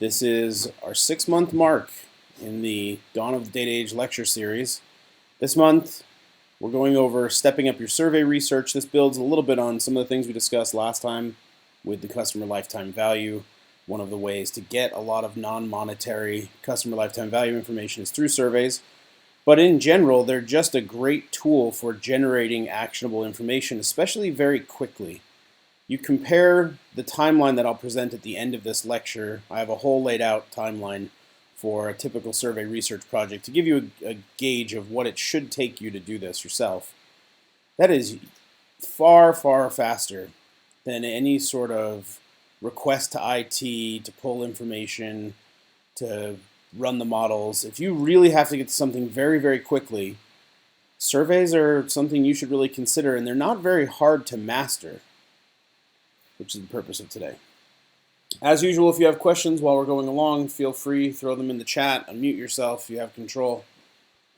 This is our 6-month mark in the Dawn of the Data Age lecture series. This month, we're going over stepping up your survey research. This builds a little bit on some of the things we discussed last time with the customer lifetime value. One of the ways to get a lot of non-monetary customer lifetime value information is through surveys. But in general, they're just a great tool for generating actionable information, especially very quickly. You compare the timeline that I'll present at the end of this lecture. I have a whole laid out timeline for a typical survey research project to give you a gauge of what it should take you to do this yourself. That is far, far faster than any sort of request to IT to pull information, to run the models. If you really have to get to something very, very quickly, surveys are something you should really consider, and they're not very hard to master, which is the purpose of today. As usual, if you have questions while we're going along, feel free, throw them in the chat, unmute yourself if you have control,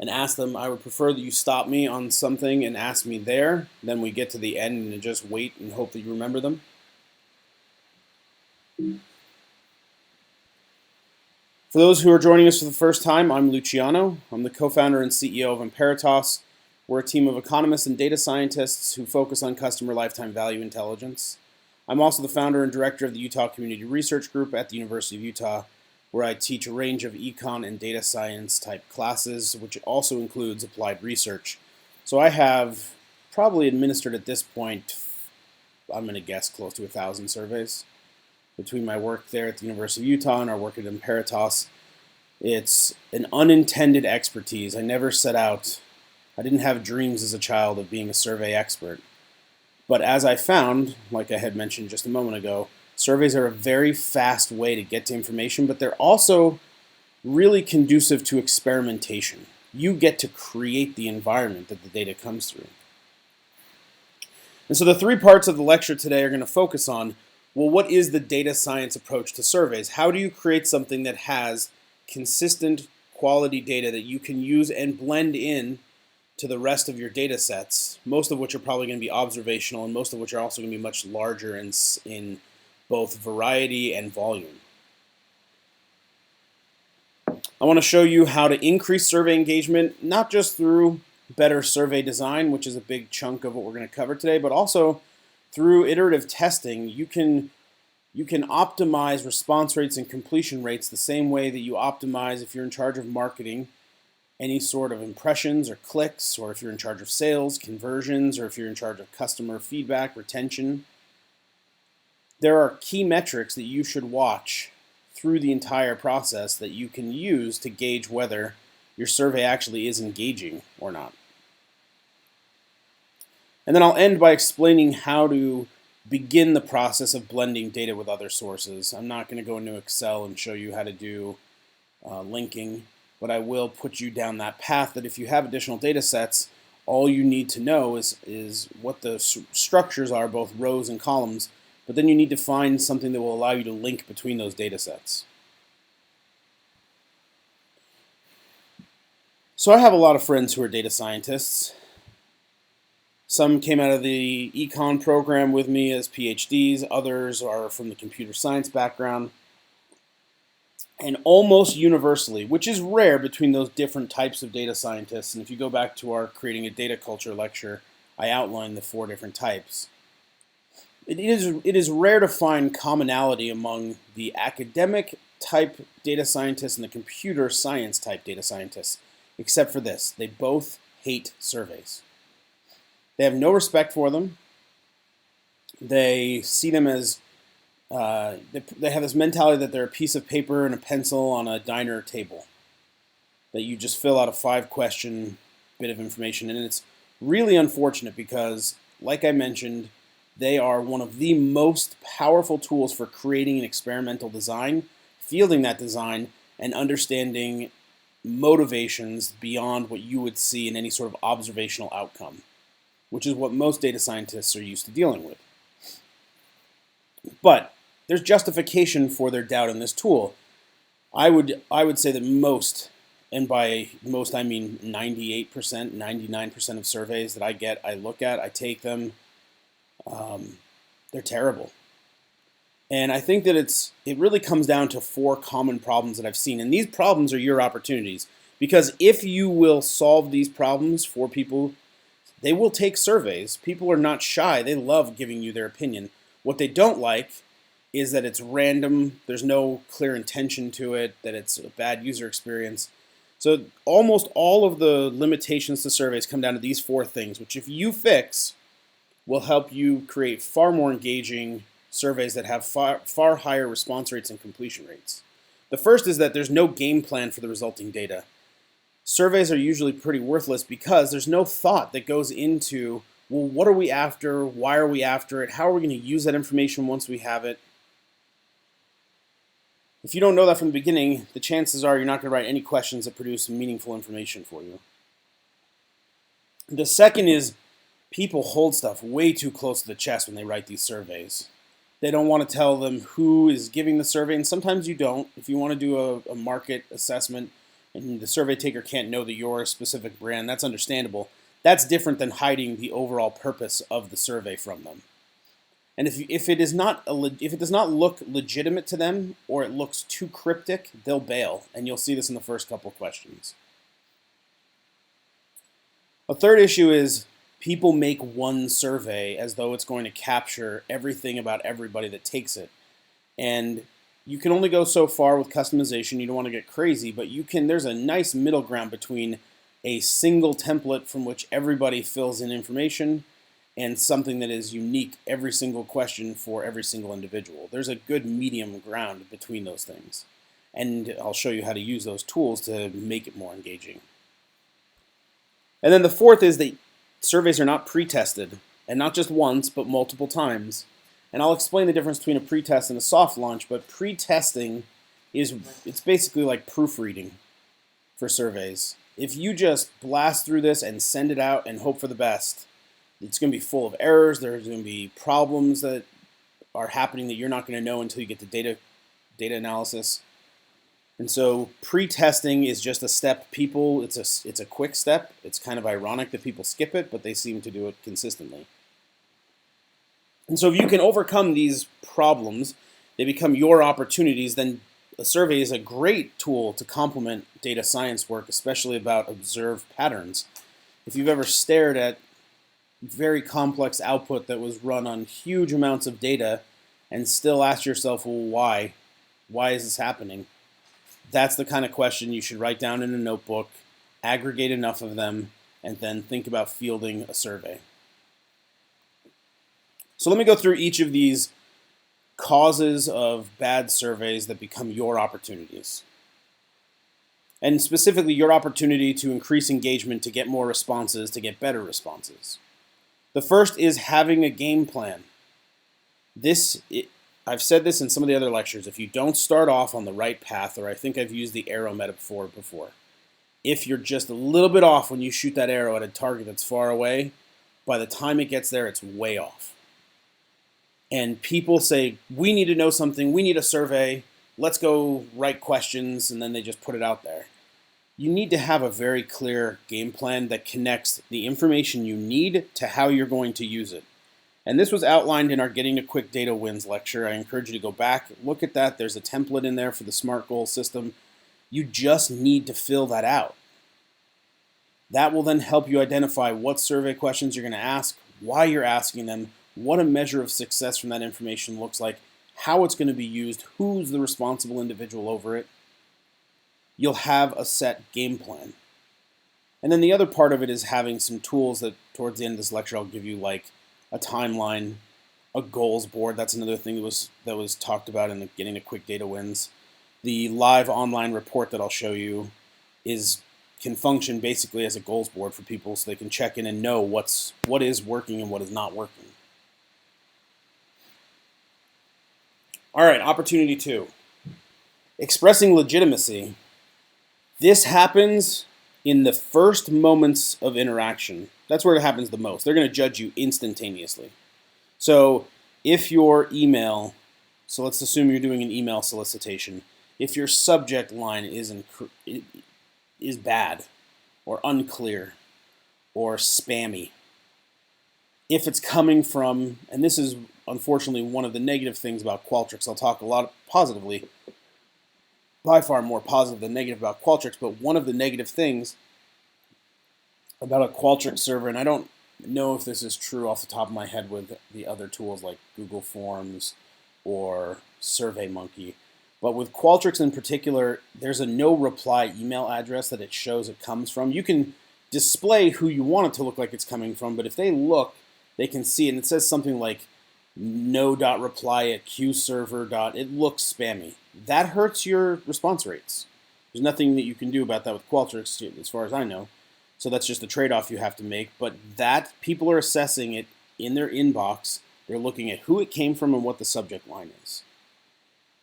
and ask them. I would prefer that you stop me on something and ask me there, then we get to the end and just wait and hope that you remember them. For those who are joining us for the first time, I'm Luciano. I'm the co-founder and CEO of Emperitas. We're a team of economists and data scientists who focus on customer lifetime value intelligence. I'm also the founder and director of the Utah Community Research Group at the University of Utah, where I teach a range of econ and data science type classes, which also includes applied research. So I have probably administered at this point, I'm going to guess, close to 1,000 surveys. Between my work there at the University of Utah and our work at Emperitas, it's an unintended expertise. I never set out, I didn't have dreams as a child of being a survey expert. But as I found, like I had mentioned just a moment ago, surveys are a very fast way to get to information, but they're also really conducive to experimentation. You get to create the environment that the data comes through. And so the three parts of the lecture today are going to focus on, well, what is the data science approach to surveys? How do you create something that has consistent quality data that you can use and blend in to the rest of your data sets, most of which are probably going to be observational and most of which are also going to be much larger in both variety and volume. I want to show you how to increase survey engagement, not just through better survey design, which is a big chunk of what we're going to cover today, but also through iterative testing. You can optimize response rates and completion rates the same way that you optimize if you're in charge of marketing any sort of impressions or clicks, or if you're in charge of sales, conversions, or if you're in charge of customer feedback, retention. There are key metrics that you should watch through the entire process that you can use to gauge whether your survey actually is engaging or not. And then I'll end by explaining how to begin the process of blending data with other sources. I'm not going to go into Excel and show you how to do linking, but I will put you down that path that if you have additional data sets, all you need to know is what the structures are, both rows and columns, but then you need to find something that will allow you to link between those data sets. So I have a lot of friends who are data scientists. Some came out of the econ program with me as PhDs, others are from the computer science background. And almost universally, which is rare between those different types of data scientists, and if you go back to our Creating a Data Culture lecture, I outlined the 4 different types. It is rare to find commonality among the academic type data scientists and the computer science type data scientists, except for this: they both hate surveys. They have no respect for them. They see them as they have this mentality that they're a piece of paper and a pencil on a diner table that you just fill out a 5-question bit of information. And it's really unfortunate because, like I mentioned, they are one of the most powerful tools for creating an experimental design, fielding that design, and understanding motivations beyond what you would see in any sort of observational outcome, which is what most data scientists are used to dealing with. But there's justification for their doubt in this tool. I would say that most, and by most I mean 98%, 99% of surveys that I get, I look at, I take them, they're terrible. And I think that it really comes down to 4 common problems that I've seen. And these problems are your opportunities. Because if you will solve these problems for people, they will take surveys. People are not shy. They love giving you their opinion. What they don't like is that it's random, there's no clear intention to it, that it's a bad user experience. So almost all of the limitations to surveys come down to these 4 things, which if you fix, will help you create far more engaging surveys that have far higher response rates and completion rates. The first is that there's no game plan for the resulting data. Surveys are usually pretty worthless because there's no thought that goes into, well, what are we after? Why are we after it? How are we going to use that information once we have it? If you don't know that from the beginning, the chances are you're not going to write any questions that produce meaningful information for you. The second is people hold stuff way too close to the chest when they write these surveys. They don't want to tell them who is giving the survey, and sometimes you don't. If you want to do a market assessment and the survey taker can't know that you're a specific brand, that's understandable. That's different than hiding the overall purpose of the survey from them. And if it does not look legitimate to them, or it looks too cryptic, they'll bail, and you'll see this in the first couple questions. A third issue is people make one survey as though it's going to capture everything about everybody that takes it. And you can only go so far with customization. You don't want to get crazy, but there's a nice middle ground between a single template from which everybody fills in information and something that is unique every single question for every single individual. There's a good medium ground between those things. And I'll show you how to use those tools to make it more engaging. And then the fourth is that surveys are not pre-tested, and not just once, but multiple times. And I'll explain the difference between a pre-test and a soft launch, but pre-testing it's basically like proofreading for surveys. If you just blast through this and send it out and hope for the best, it's going to be full of errors. There's going to be problems that are happening that you're not going to know until you get to data analysis. And so pre-testing is just a step it's a quick step. It's kind of ironic that people skip it, but they seem to do it consistently. And so if you can overcome these problems, they become your opportunities, then a survey is a great tool to complement data science work, especially about observed patterns. If you've ever stared at very complex output that was run on huge amounts of data and still ask yourself, well, why? Why is this happening? That's the kind of question you should write down in a notebook, aggregate enough of them, and then think about fielding a survey. So let me go through each of these causes of bad surveys that become your opportunities. And specifically, your opportunity to increase engagement, to get more responses, to get better responses. The first is having a game plan. I've said this in some of the other lectures. If you don't start off on the right path, or I think I've used the arrow metaphor before, if you're just a little bit off when you shoot that arrow at a target that's far away, by the time it gets there, it's way off. And people say, we need to know something, we need a survey, let's go write questions, and then they just put it out there. You need to have a very clear game plan that connects the information you need to how you're going to use it. And this was outlined in our Getting to Quick Data Wins lecture. I encourage you to go back, look at that. There's a template in there for the SMART goal system. You just need to fill that out. That will then help you identify what survey questions you're going to ask, why you're asking them, what a measure of success from that information looks like, how it's going to be used, who's the responsible individual over it. You'll have a set game plan. And then the other part of it is having some tools that towards the end of this lecture I'll give you, like a timeline, a goals board. That's another thing that was talked about in the Getting to Quick Data Wins. The live online report that I'll show you can function basically as a goals board for people so they can check in and know what is working and what is not working. All right, opportunity 2. Expressing legitimacy. This happens in the first moments of interaction. That's where it happens the most. They're going to judge you instantaneously. So if your email, so let's assume you're doing an email solicitation, if your subject line is bad or unclear or spammy, if it's coming from, and this is unfortunately, one of the negative things about Qualtrics. I'll talk a lot positively, by far more positive than negative about Qualtrics, but one of the negative things about a Qualtrics server, and I don't know if this is true off the top of my head with the other tools like Google Forms or SurveyMonkey, but with Qualtrics in particular, there's a no reply email address that it shows it comes from. You can display who you want it to look like it's coming from, but if they look, they can see it, and it says something like no.reply@qserver. It looks spammy. That hurts your response rates. There's nothing that you can do about that with Qualtrics, as far as I know. So that's just a trade-off you have to make. But that people are assessing it in their inbox. They're looking at who it came from and what the subject line is.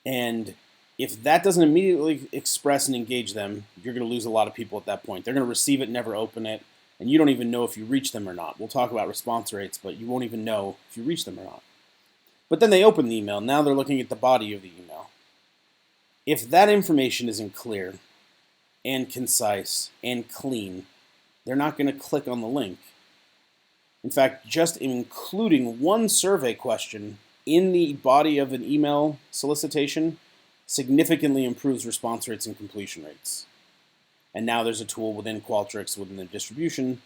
And if that doesn't immediately express and engage them, you're going to lose a lot of people at that point. They're going to receive it, never open it, and you don't even know if you reach them or not. We'll talk about response rates, but you won't even know if you reach them or not. But then they open the email. Now they're looking at the body of the email. If that information isn't clear and concise and clean, they're not going to click on the link. In fact, just including one survey question in the body of an email solicitation significantly improves response rates and completion rates. And now there's a tool within Qualtrics, within the distribution,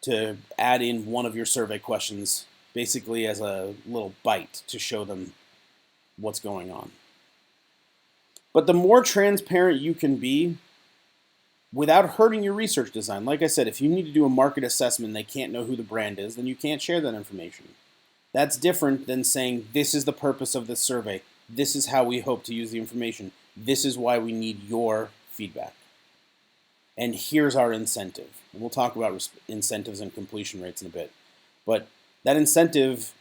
to add in one of your survey questions basically as a little bite to show them what's going on. But the more transparent you can be without hurting your research design, like I said, if you need to do a market assessment and they can't know who the brand is, then you can't share that information. That's different than saying, this is the purpose of this survey. This is how we hope to use the information. This is why we need your feedback. And here's our incentive. And we'll talk about incentives and completion rates in a bit. But that incentive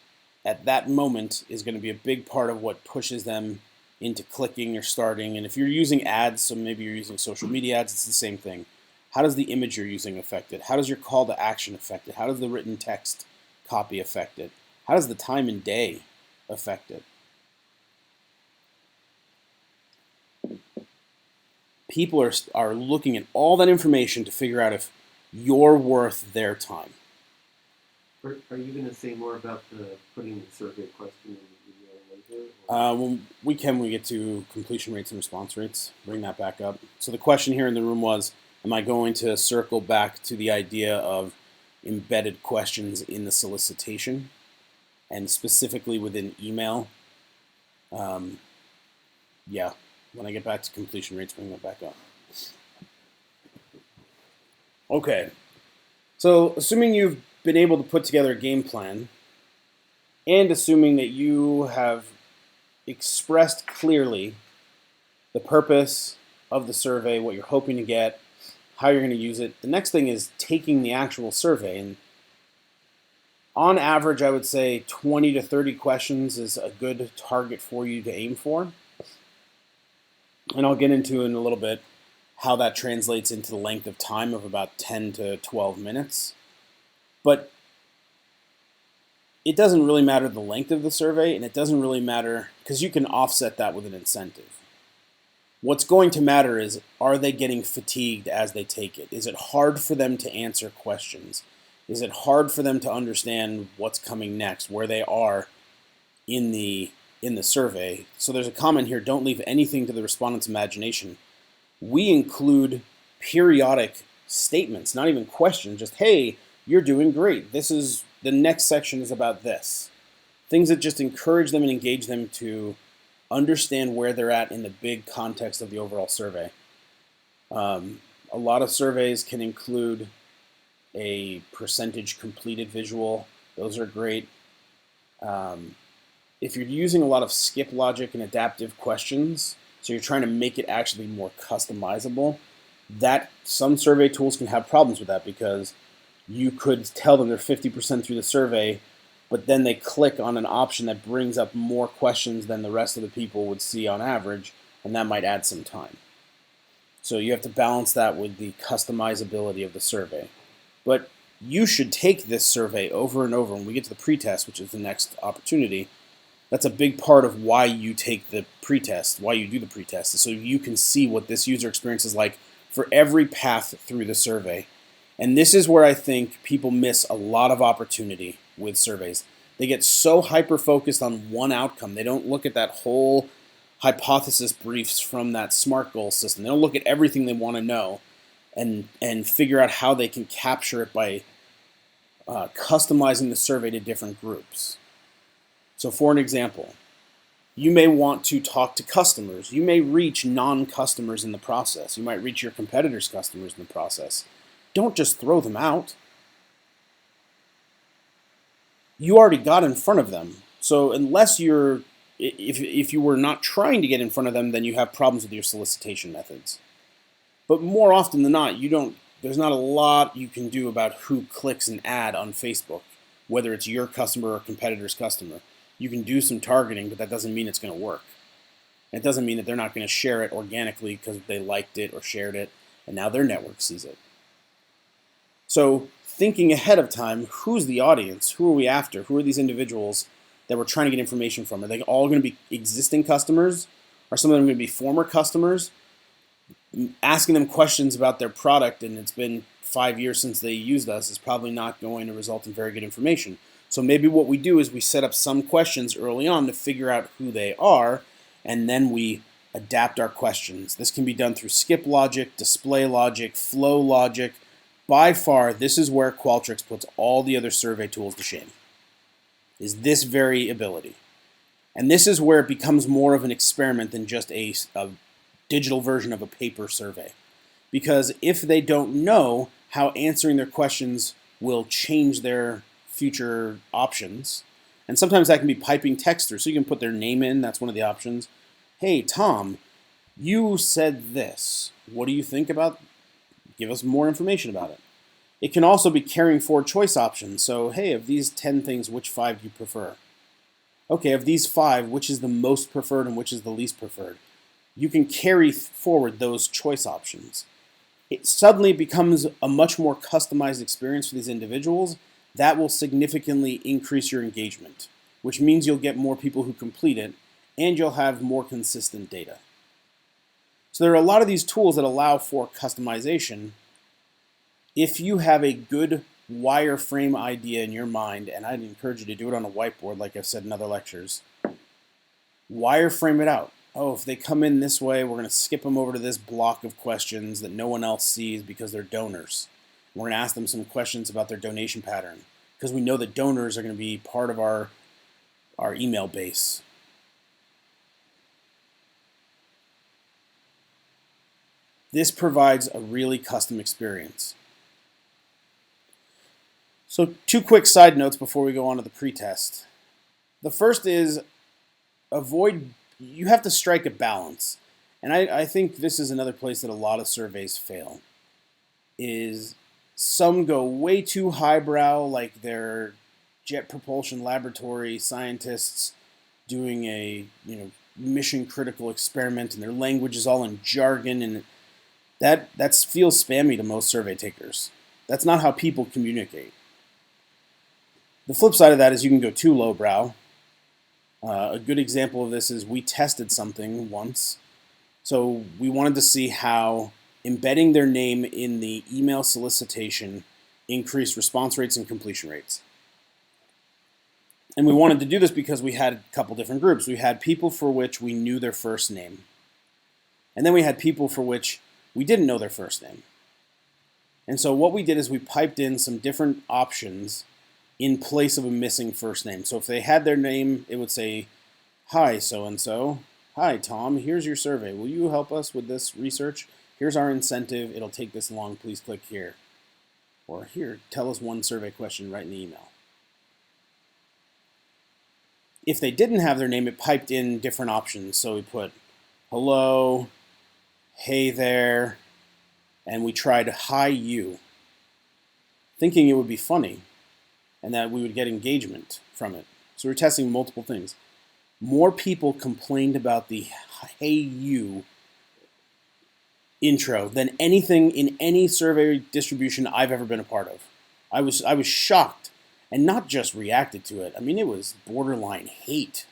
at that moment is going to be a big part of what pushes them into clicking or starting. And if you're using ads, so maybe you're using social media ads, it's the same thing. How does the image you're using affect it? How does your call to action affect it? How does the written text copy affect it? How does the time and day affect it? People are looking at all that information to figure out if you're worth their time. Are you going to say more about the putting the survey question in the email later? When we get to completion rates and response rates, bring that back up. So the question here in the room was, am I going to circle back to the idea of embedded questions in the solicitation and specifically within email? Yeah, when I get back to completion rates, bring that back up. Okay, so assuming you've been able to put together a game plan and assuming that you have expressed clearly the purpose of the survey, what you're hoping to get, how you're going to use it, the next thing is taking the actual survey. And on average, I would say 20 to 30 questions is a good target for you to aim for. And I'll get into in a little bit how that translates into the length of time of about 10 to 12 minutes. But it doesn't really matter the length of the survey, and it doesn't really matter because you can offset that with an incentive. What's going to matter is, are they getting fatigued as they take it? Is it hard for them to answer questions? Is it hard for them to understand what's coming next, where they are in the survey? So there's a comment here, don't leave anything to the respondent's imagination. We include periodic statements, not even questions, just, hey, you're doing great. The next section is about this. Things that just encourage them and engage them to understand where they're at in the big context of the overall survey. A lot of surveys can include a percentage completed visual. Those are great. If you're using a lot of skip logic and adaptive questions, so you're trying to make it actually more customizable, that some survey tools can have problems with that because you could tell them they're 50% through the survey, but then they click on an option that brings up more questions than the rest of the people would see on average, and that might add some time. So you have to balance that with the customizability of the survey. But you should take this survey over and over. When we get to the pretest, which is the next opportunity, that's a big part of why you take the pretest, why you do the pretest, is so you can see what this user experience is like for every path through the survey. And this is where I think people miss a lot of opportunity with surveys. They get so hyper-focused on one outcome. They don't look at that whole hypothesis briefs from that SMART goal system. They don't look at everything they want to know and figure out how they can capture it by customizing the survey to different groups. So for an example, you may want to talk to customers. You may reach non-customers in the process. You might reach your competitors' customers in the process. Don't just throw them out. You already got in front of them. So unless if you were not trying to get in front of them, then you have problems with your solicitation methods. But more often than not, there's not a lot you can do about who clicks an ad on Facebook, whether it's your customer or a competitor's customer. You can do some targeting, but that doesn't mean it's going to work. It doesn't mean that they're not going to share it organically because they liked it or shared it, and now their network sees it. So thinking ahead of time, who's the audience? Who are we after? Who are these individuals that we're trying to get information from? Are they all going to be existing customers? Are some of them going to be former customers? Asking them questions about their product, and it's been 5 years since they used us, is probably not going to result in very good information. So maybe what we do is we set up some questions early on to figure out who they are, and then we adapt our questions. This can be done through skip logic, display logic, flow logic. By far, this is where Qualtrics puts all the other survey tools to shame, is this very ability. And this is where it becomes more of an experiment than just a digital version of a paper survey. Because if they don't know how answering their questions will change their future options, and sometimes that can be piping text through, so you can put their name in, that's one of the options. Hey, Tom, you said this. What do you think about? Give us more information about it. It can also be carrying forward choice options. So, hey, of these 10 things, which 5 do you prefer? Okay, of these 5, which is the most preferred and which is the least preferred? You can carry forward those choice options. It suddenly becomes a much more customized experience for these individuals. That will significantly increase your engagement, which means you'll get more people who complete it, and you'll have more consistent data. So there are a lot of these tools that allow for customization. If you have a good wireframe idea in your mind, and I'd encourage you to do it on a whiteboard like I've said in other lectures, wireframe it out. Oh, if they come in this way, we're going to skip them over to this block of questions that no one else sees because they're donors. We're going to ask them some questions about their donation pattern because we know that donors are going to be part of our email base. This provides a really custom experience. So 2 quick side notes before we go on to the pretest. The first is you have to strike a balance. And I think this is another place that a lot of surveys fail. Is some go way too highbrow, like they're jet propulsion laboratory scientists doing a mission critical experiment, and their language is all in jargon, and that feels spammy to most survey takers. That's not how people communicate. The flip side of that is you can go too lowbrow. A good example of this is we tested something once. So we wanted to see how embedding their name in the email solicitation increased response rates and completion rates. And we wanted to do this because we had a couple different groups. We had people for which we knew their first name. And then we had people for which we didn't know their first name. And so what we did is we piped in some different options in place of a missing first name. So if they had their name, it would say, "Hi, so-and-so. Hi, Tom. Here's your survey. Will you help us with this research? Here's our incentive. It'll take this long. Please click here." Or here, tell us one survey question right in the email. If they didn't have their name, it piped in different options. So we put, "Hello," "Hey there," and we tried "Hi, you," thinking it would be funny and that we would get engagement from it. So we're testing multiple things. More people complained about the "Hey you" intro than anything in any survey distribution I've ever been a part of. I was shocked, and not just reacted to it. I mean, it was borderline hate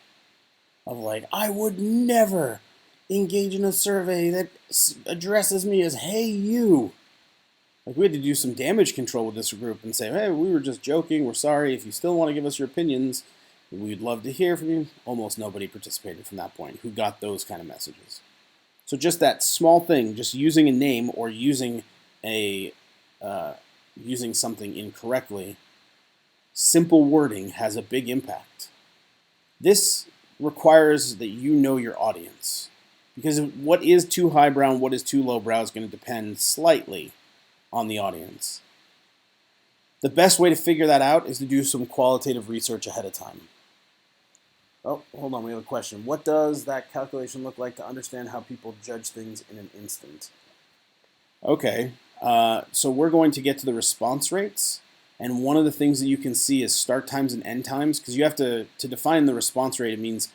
of like, I would never engage in a survey that addresses me as "Hey you." Like, we had to do some damage control with this group and say, "Hey, we were just joking. We're sorry. If you still want to give us your opinions, We'd love to hear from you. Almost nobody participated from that point who got those kind of messages. So just that small thing, just using a name or using using something incorrectly, simple wording has a big impact. This requires that you know your audience, because what is too highbrow and what is too lowbrow is going to depend slightly on the audience. The best way to figure that out is to do some qualitative research ahead of time. Oh, hold on, we have a question. What does that calculation look like to understand how people judge things in an instant? Okay, so we're going to get to the response rates, and one of the things that you can see is start times and end times, because you have to define the response rate. It means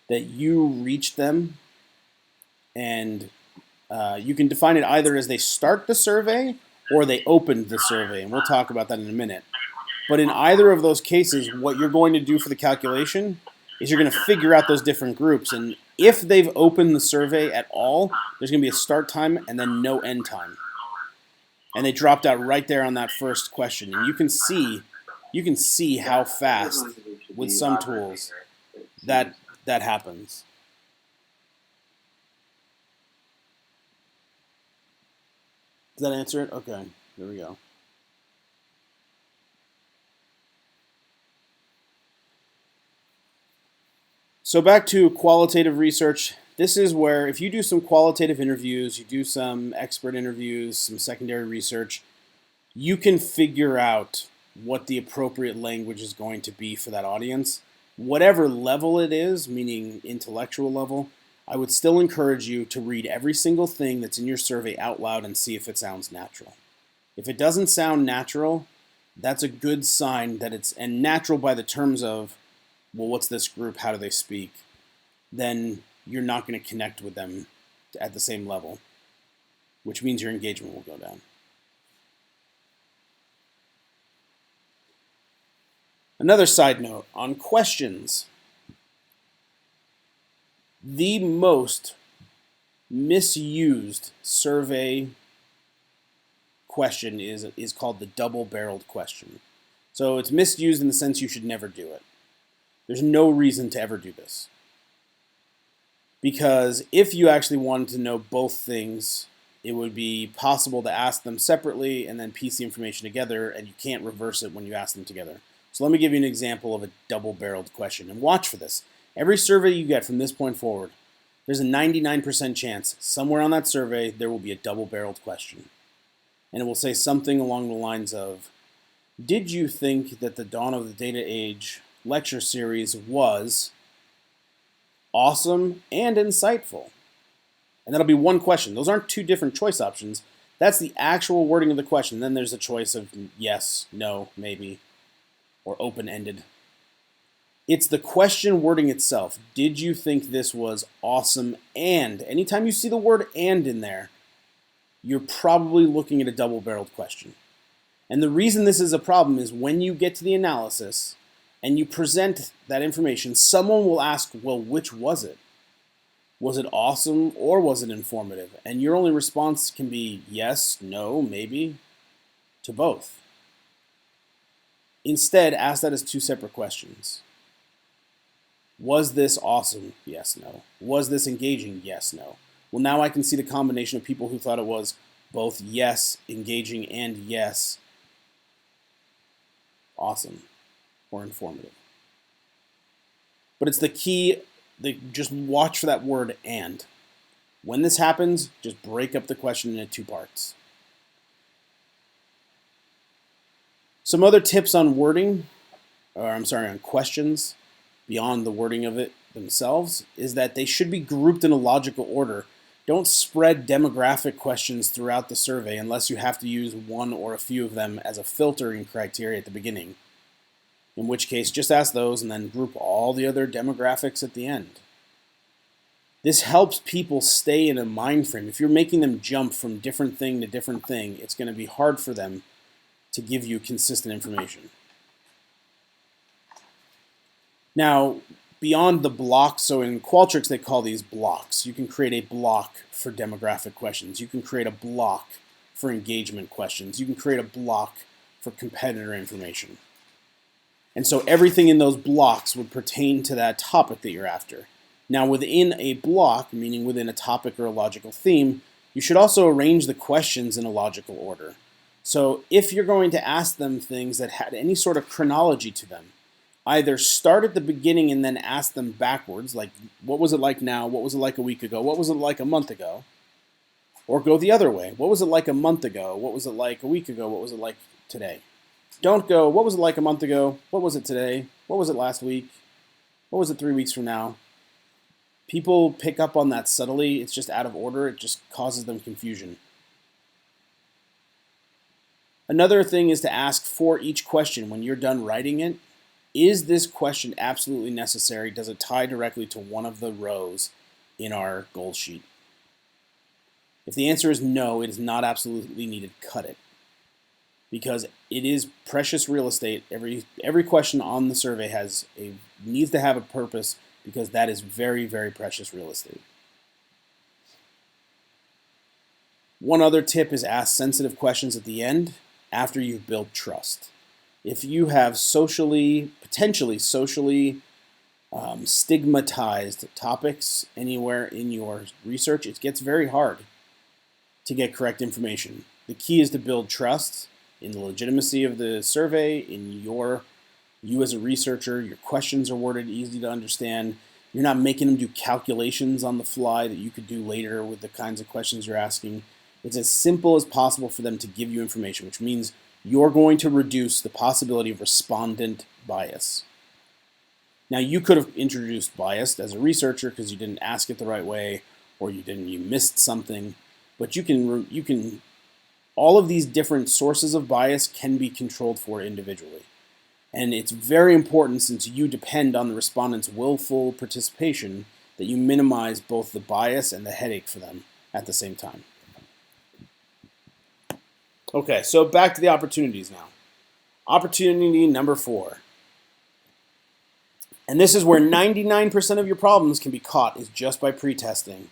that you reach them, and you can define it either as they start the survey or they opened the survey, and we'll talk about that in a minute. But in either of those cases, what you're going to do for the calculation is you're going to figure out those different groups. And if they've opened the survey at all, there's going to be a start time and then no end time. And they dropped out right there on that first question. And you can see how fast with some tools that happens. Does that answer it? Okay, there we go. So back to qualitative research. This is where if you do some qualitative interviews, you do some expert interviews, some secondary research, you can figure out what the appropriate language is going to be for that audience. Whatever level it is, meaning intellectual level, I would still encourage you to read every single thing that's in your survey out loud and see if it sounds natural. If it doesn't sound natural, that's a good sign that it's, and natural by the terms of, well, what's this group? How do they speak? Then you're not going to connect with them at the same level, which means your engagement will go down. Another side note on questions. The most misused survey question is called the double-barreled question. So it's misused in the sense you should never do it. There's no reason to ever do this. Because if you actually wanted to know both things, it would be possible to ask them separately and then piece the information together, and you can't reverse it when you ask them together. So let me give you an example of a double-barreled question, and watch for this. Every survey you get from this point forward, there's a 99% chance somewhere on that survey there will be a double-barreled question. And it will say something along the lines of, did you think that the Dawn of the Data Age lecture series was awesome and insightful? And that'll be one question. Those aren't two different choice options. That's the actual wording of the question. Then there's a choice of yes, no, maybe, or open-ended. It's the question wording itself. Did you think this was awesome? And anytime you see the word and in there, you're probably looking at a double-barreled question. And the reason this is a problem is when you get to the analysis and you present that information, someone will ask, well, which was it? Was it awesome or was it informative? And your only response can be yes, no, maybe, to both. Instead, ask that as two separate questions. Was this awesome? Yes, no. Was this engaging? Yes, no. Well, now I can see the combination of people who thought it was both yes, engaging, and yes, awesome or informative. But it's the key, just watch for that word and. When this happens, just break up the question into two parts. Some other tips on wording, on questions, beyond the wording of it themselves, is that they should be grouped in a logical order. Don't spread demographic questions throughout the survey unless you have to use one or a few of them as a filtering criteria at the beginning. In which case, just ask those and then group all the other demographics at the end. This helps people stay in a mind frame. If you're making them jump from different thing to different thing, it's going to be hard for them to give you consistent information. Now, beyond the blocks, so in Qualtrics they call these blocks. You can create a block for demographic questions. You can create a block for engagement questions. You can create a block for competitor information. And so everything in those blocks would pertain to that topic that you're after. Now within a block, meaning within a topic or a logical theme, you should also arrange the questions in a logical order. So if you're going to ask them things that had any sort of chronology to them, either start at the beginning and then ask them backwards, like what was it like now, what was it like a week ago, what was it like a month ago, or go the other way, what was it like a month ago, what was it like a week ago, what was it like today. Don't go, what was it like a month ago, what was it today, what was it last week, what was it 3 weeks from now. People pick up on that subtly. It's just out of order. It just causes them confusion. Another thing is to ask for each question when you're done writing it, is this question absolutely necessary? Does it tie directly to one of the rows in our goal sheet? If the answer is no, it is not absolutely needed, cut it. Because it is precious real estate. Every question on the survey needs to have a purpose, because that is very, very precious real estate. One other tip is ask sensitive questions at the end after you've built trust. If you have potentially socially stigmatized topics anywhere in your research, it gets very hard to get correct information. The key is to build trust in the legitimacy of the survey, in you as a researcher. Your questions are worded easy to understand. You're not making them do calculations on the fly that you could do later with the kinds of questions you're asking. It's as simple as possible for them to give you information, which means you're going to reduce the possibility of respondent bias. Now, you could have introduced bias as a researcher because you didn't ask it the right way, or you missed something, but you can all of these different sources of bias can be controlled for individually. And it's very important, since you depend on the respondent's willful participation, that you minimize both the bias and the headache for them at the same time. Okay, so back to the opportunities now. Opportunity number 4. And this is where 99% of your problems can be caught, is just by pretesting.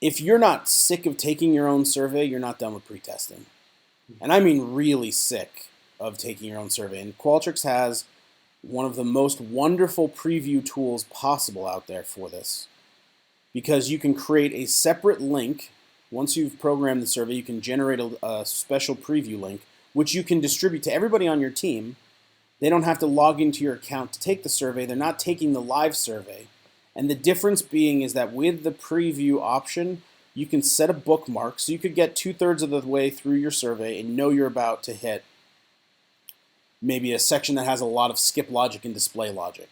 If you're not sick of taking your own survey, you're not done with pretesting. And I mean really sick of taking your own survey. And Qualtrics has one of the most wonderful preview tools possible out there for this, because you can create a separate link. Once you've programmed the survey, you can generate a special preview link, which you can distribute to everybody on your team. They don't have to log into your account to take the survey. They're not taking the live survey. And the difference being is that with the preview option, you can set a bookmark, so you could get 2/3 of the way through your survey and know you're about to hit maybe a section that has a lot of skip logic and display logic.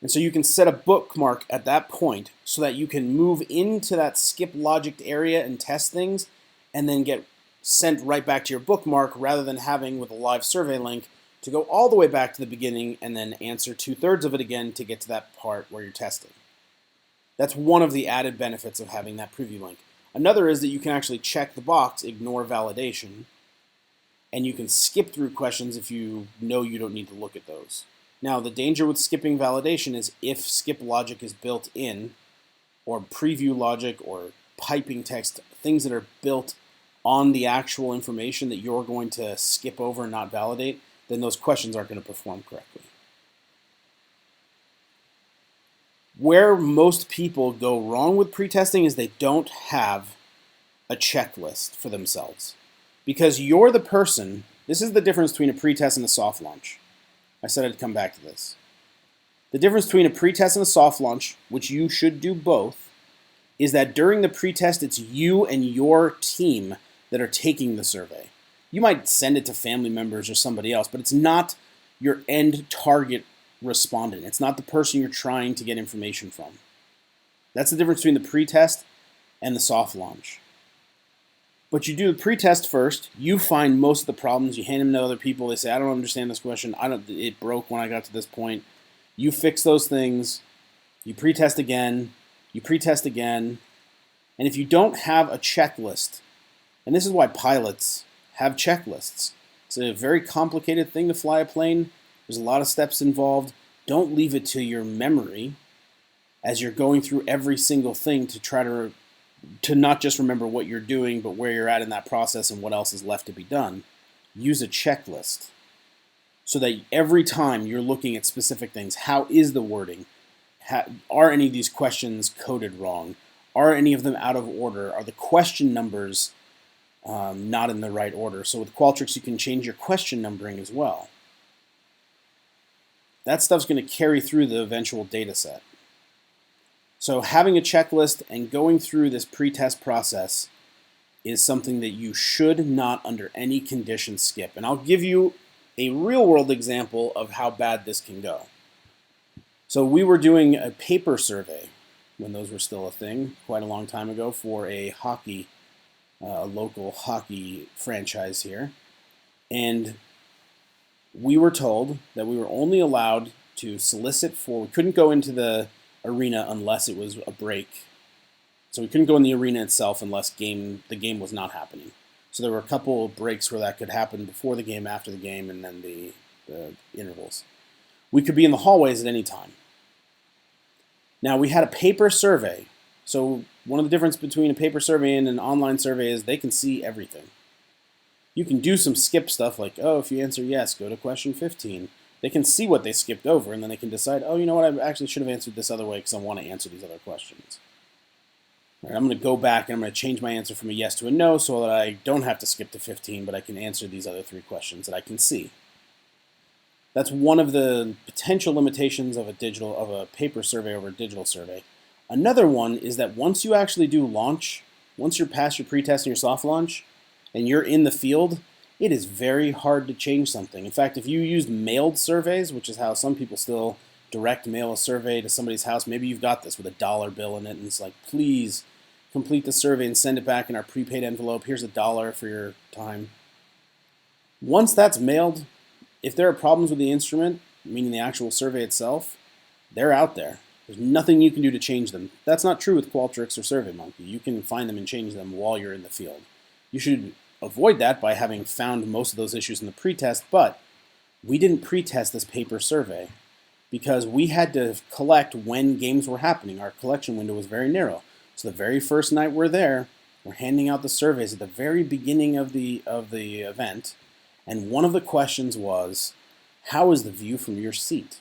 And so you can set a bookmark at that point so that you can move into that skip logic area and test things, and then get sent right back to your bookmark, rather than having, with a live survey link, to go all the way back to the beginning and then answer 2/3 of it again to get to that part where you're testing. That's one of the added benefits of having that preview link. Another is that you can actually check the box, ignore validation, and you can skip through questions if you know you don't need to look at those. Now, the danger with skipping validation is if skip logic is built in, or preview logic, or piping text, things that are built on the actual information that you're going to skip over and not validate, then those questions aren't going to perform correctly. Where most people go wrong with pretesting is they don't have a checklist for themselves. Because you're the person, this is the difference between a pretest and a soft launch. I said I'd come back to this. The difference between a pretest and a soft launch, which you should do both, is that during the pretest, it's you and your team that are taking the survey. You might send it to family members or somebody else, but it's not your end target respondent. It's not the person you're trying to get information from. That's the difference between the pretest and the soft launch. But you do the pretest first. You find most of the problems. You hand them to other people. They say, I don't understand this question. It broke when I got to this point. You fix those things. You pretest again. You pretest again. And if you don't have a checklist, and this is why pilots have checklists. It's a very complicated thing to fly a plane. There's a lot of steps involved. Don't leave it to your memory as you're going through every single thing to try to not just remember what you're doing, but where you're at in that process and what else is left to be done. Use a checklist. so that every time you're looking at specific things, how is the wording? Are any of these questions coded wrong? Are any of them out of order? Are the question numbers not in the right order? So with Qualtrics, you can change your question numbering as well. That stuff's going to carry through the eventual data set. So having a checklist and going through this pretest process is something that you should not under any condition skip. And I'll give you a real-world example of how bad this can go. So we were doing a paper survey when those were still a thing quite a long time ago for a local hockey franchise here. And we were told that we were only allowed to solicit for, we couldn't go into the arena unless it was a break. So we couldn't go in the arena itself unless the game was not happening. So there were a couple of breaks where that could happen before the game, after the game, and then the intervals. We could be in the hallways at any time. Now we had a paper survey. So one of the difference between a paper survey and an online survey is they can see everything. You can do some skip stuff like, oh, if you answer yes, go to question 15. They can see what they skipped over, and then they can decide, oh, you know what, I actually should have answered this other way because I want to answer these other questions. All right, I'm going to go back and I'm going to change my answer from a yes to a no so that I don't have to skip to 15, but I can answer these other 3 questions that I can see. That's one of the potential limitations of a paper survey over a digital survey. Another one is that once you actually do launch, once you're past your pretest and your soft launch, and you're in the field, it is very hard to change something. In fact, if you used mailed surveys, which is how some people still direct mail a survey to somebody's house, maybe you've got this with a dollar bill in it, and it's like, please complete the survey and send it back in our prepaid envelope. Here's $1 for your time. Once that's mailed, if there are problems with the instrument, meaning the actual survey itself, they're out there. There's nothing you can do to change them. That's not true with Qualtrics or SurveyMonkey. You can find them and change them while you're in the field. You should avoid that by having found most of those issues in the pretest, but we didn't pretest this paper survey because we had to collect when games were happening. Our collection window was very narrow. So the very first night we're there, we're handing out the surveys at the very beginning of the event, and one of the questions was, how is the view from your seat?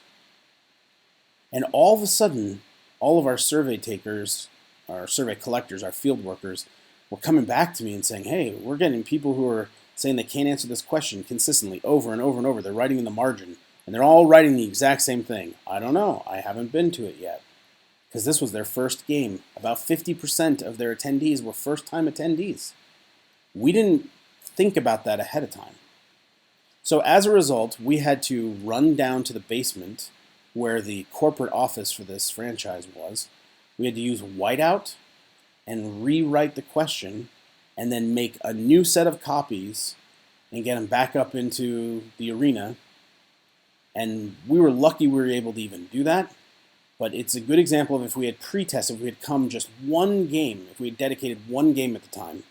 And all of a sudden, all of our survey takers, our survey collectors, our field workers, were coming back to me and saying, hey, we're getting people who are saying they can't answer this question consistently over and over and over. They're writing in the margin, and they're all writing the exact same thing. I don't know. I haven't been to it yet. Because this was their first game. About 50% of their attendees were first-time attendees. We didn't think about that ahead of time. So as a result, we had to run down to the basement where the corporate office for this franchise was. We had to use whiteout and rewrite the question and then make a new set of copies and get them back up into the arena. And we were lucky we were able to even do that. But it's a good example of if we had pretested, if we had come just one game, if we had dedicated one game at the time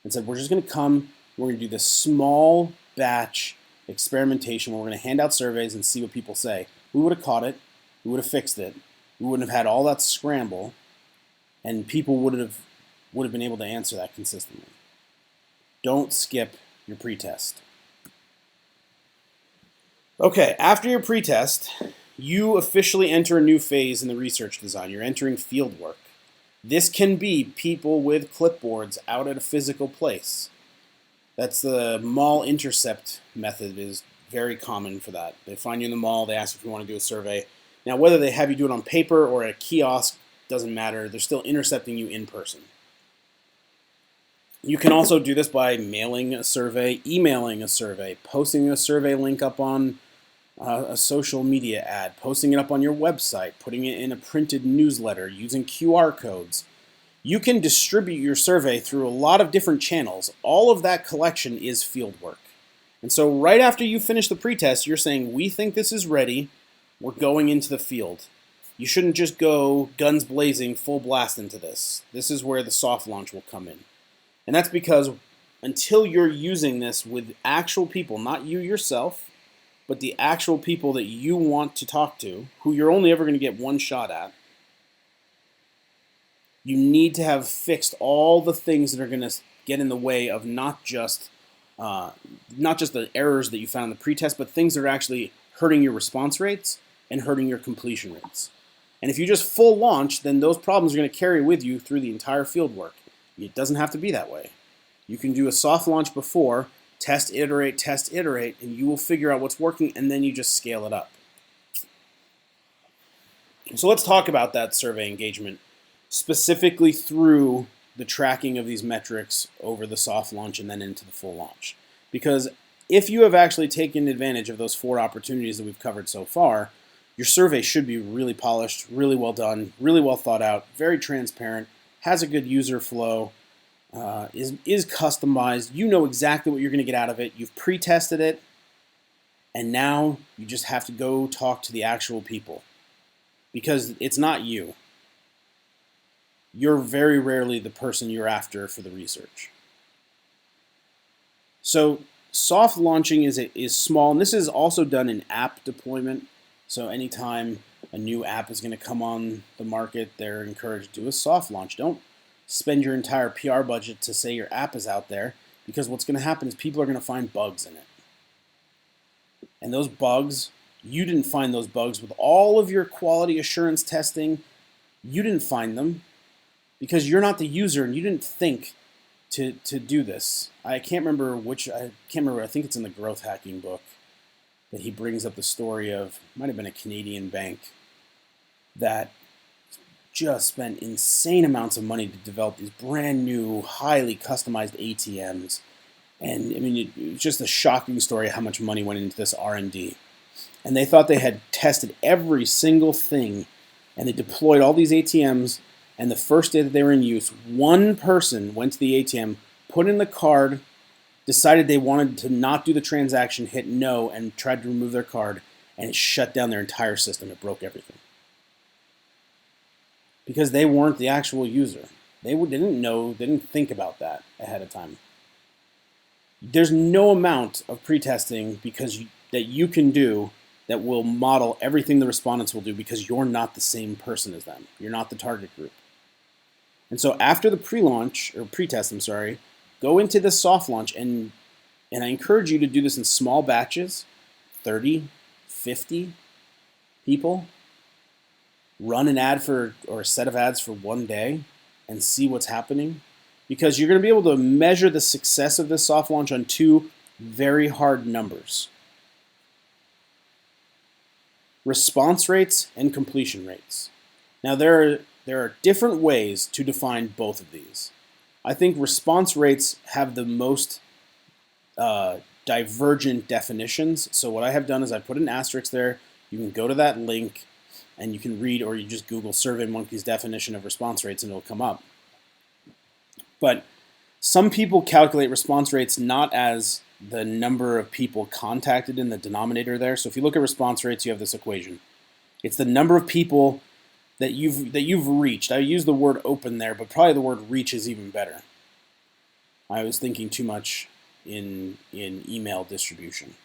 and said, we're just going to come, we're going to do this small batch experimentation where we're going to hand out surveys and see what people say. We would have caught it. We would have fixed it. We wouldn't have had all that scramble, and people would have been able to answer that consistently. Don't skip your pretest. Okay, after your pretest, you officially enter a new phase in the research design. You're entering fieldwork. This can be people with clipboards out at a physical place. That's the mall intercept method is very common for that. They find you in the mall, they ask if you want to do a survey. Now, whether they have you do it on paper or at a kiosk doesn't matter. They're still intercepting you in person. You can also do this by mailing a survey, emailing a survey, posting a survey link up on a social media ad, posting it up on your website, putting it in a printed newsletter, using QR codes. You can distribute your survey through a lot of different channels. All of that collection is fieldwork. And so right after you finish the pretest, you're saying, we think this is ready, we're going into the field. You shouldn't just go guns blazing, full blast into this. This is where the soft launch will come in. And that's because until you're using this with actual people, not you yourself, but the actual people that you want to talk to, who you're only ever going to get one shot at, you need to have fixed all the things that are going to get in the way of not just not just the errors that you found in the pretest, but things that are actually hurting your response rates and hurting your completion rates. And if you just full launch, then those problems are going to carry with you through the entire field work. It doesn't have to be that way. You can do a soft launch before, test, iterate, and you will figure out what's working, and then you just scale it up. So let's talk about that survey engagement, specifically through the tracking of these metrics over the soft launch and then into the full launch. Because if you have actually taken advantage of those 4 opportunities that we've covered so far, your survey should be really polished, really well done, really well thought out, very transparent, has a good user flow, is customized. You know exactly what you're going to get out of it. You've pre-tested it, and now you just have to go talk to the actual people. Because it's not you. You're very rarely the person you're after for the research. So soft launching is small, and this is also done in app deployment. So anytime a new app is going to come on the market, they're encouraged to do a soft launch. Don't spend your entire PR budget to say your app is out there, because what's going to happen is people are going to find bugs in it. And those bugs, you didn't find those bugs with all of your quality assurance testing. You didn't find them because you're not the user and you didn't think to do this. I can't remember, I think it's in the growth hacking book that he brings up the story of, might have been a Canadian bank that just spent insane amounts of money to develop these brand new, highly customized ATMs. And I mean, it's just a shocking story how much money went into this R&D. And they thought they had tested every single thing, and they deployed all these ATMs, and the first day that they were in use, one person went to the ATM, put in the card, decided they wanted to not do the transaction, hit no, and tried to remove their card, and it shut down their entire system. It broke everything. Because they weren't the actual user. They didn't know, they didn't think about that ahead of time. There's no amount of pre-testing that you can do that will model everything the respondents will do, because you're not the same person as them. You're not the target group. And so after the pre-launch, or pre-test, go into the soft launch, and I encourage you to do this in small batches, 30, 50 people. Run an ad or a set of ads for one day and see what's happening. Because you're going to be able to measure the success of this soft launch on 2 very hard numbers. Response rates and completion rates. Now there are different ways to define both of these. I think response rates have the most divergent definitions. So what I have done is I put an asterisk there. You can go to that link and you can read, or you just Google SurveyMonkey's definition of response rates and it'll come up. But some people calculate response rates not as the number of people contacted in the denominator there. So if you look at response rates, you have this equation. It's the number of people that you've reached. I use the word open there, but probably the word reach is even better. I was thinking too much in email distribution.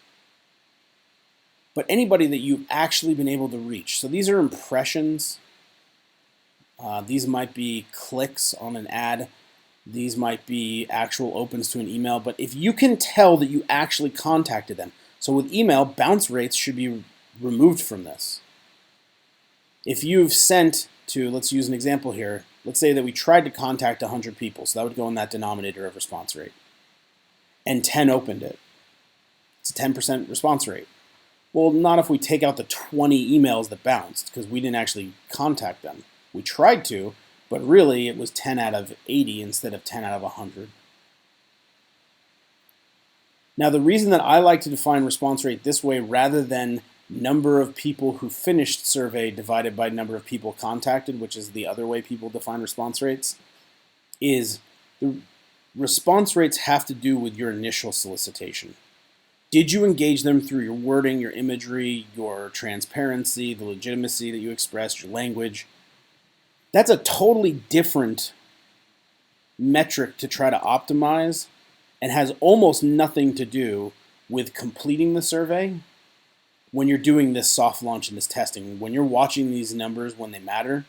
But anybody that you've actually been able to reach. So these are impressions. These might be clicks on an ad. These might be actual opens to an email. But if you can tell that you actually contacted them. So with email, bounce rates should be removed from this. If you've sent to, let's use an example here. Let's say that we tried to contact 100 people. So that would go in that denominator of response rate. And 10 opened it. It's a 10% response rate. Well, not if we take out the 20 emails that bounced, because we didn't actually contact them. We tried to, but really it was 10 out of 80 instead of 10 out of 100. Now, the reason that I like to define response rate this way rather than number of people who finished survey divided by number of people contacted, which is the other way people define response rates, is the response rates have to do with your initial solicitation. Did you engage them through your wording, your imagery, your transparency, the legitimacy that you expressed, your language? That's a totally different metric to try to optimize and has almost nothing to do with completing the survey when you're doing this soft launch and this testing. When you're watching these numbers when they matter,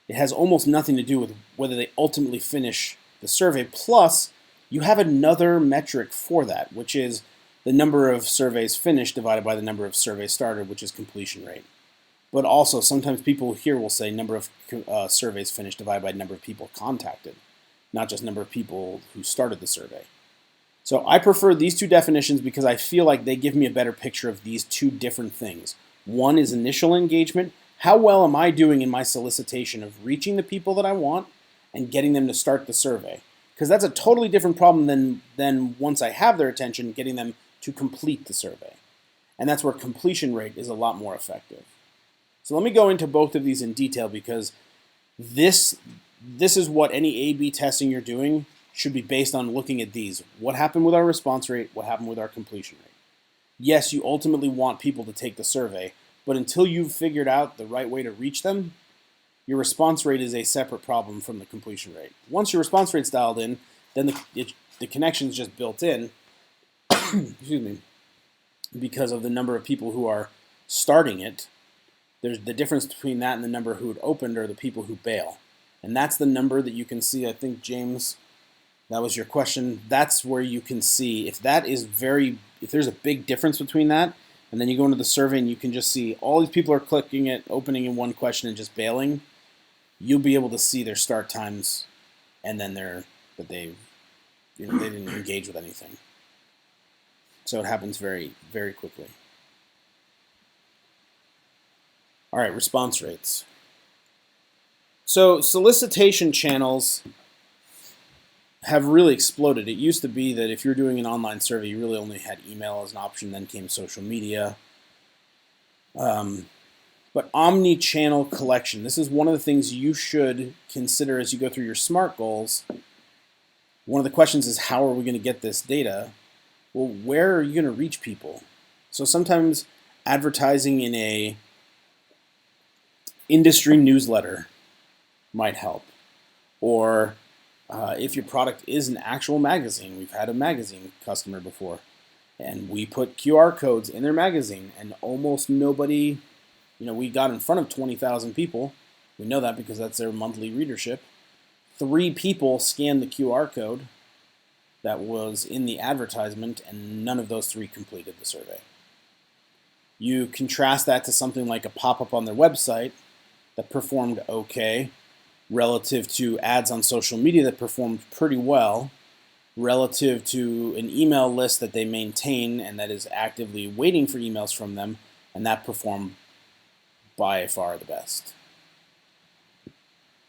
it has almost nothing to do with whether they ultimately finish the survey. Plus, you have another metric for that, which is the number of surveys finished divided by the number of surveys started, which is completion rate. But also, sometimes people here will say number of surveys finished divided by number of people contacted, not just number of people who started the survey. So I prefer these two definitions because I feel like they give me a better picture of these two different things. One is initial engagement. How well am I doing in my solicitation of reaching the people that I want and getting them to start the survey? Because that's a totally different problem than once I have their attention, getting them to complete the survey. And that's where completion rate is a lot more effective. So let me go into both of these in detail because this is what any A/B testing you're doing should be based on looking at these. What happened with our response rate? What happened with our completion rate? Yes, you ultimately want people to take the survey, but until you've figured out the right way to reach them, your response rate is a separate problem from the completion rate. Once your response rate's dialed in, then the connection's just built in, excuse me, because of the number of people who are starting it. There's the difference between that and the number who had opened are the people who bail. And that's the number that you can see. I think, James, that was your question. That's where you can see if there's a big difference between that, and then you go into the survey and you can just see all these people are clicking it, opening in one question and just bailing. You'll be able to see their start times, and then they didn't engage with anything. So it happens very, very quickly. All right, response rates. So solicitation channels have really exploded. It used to be that if you're doing an online survey, you really only had email as an option, then came social media. But omni-channel collection, this is one of the things you should consider as you go through your SMART goals. One of the questions is, how are we going to get this data? Well, where are you going to reach people? So sometimes advertising in a industry newsletter might help. Or if your product is an actual magazine, we've had a magazine customer before, and we put QR codes in their magazine, and almost nobody, we got in front of 20,000 people. We know that because that's their monthly readership. 3 people scanned the QR code that was in the advertisement, and none of those 3 completed the survey. You contrast that to something like a pop-up on their website that performed okay, relative to ads on social media that performed pretty well, relative to an email list that they maintain and that is actively waiting for emails from them, and that performed by far the best.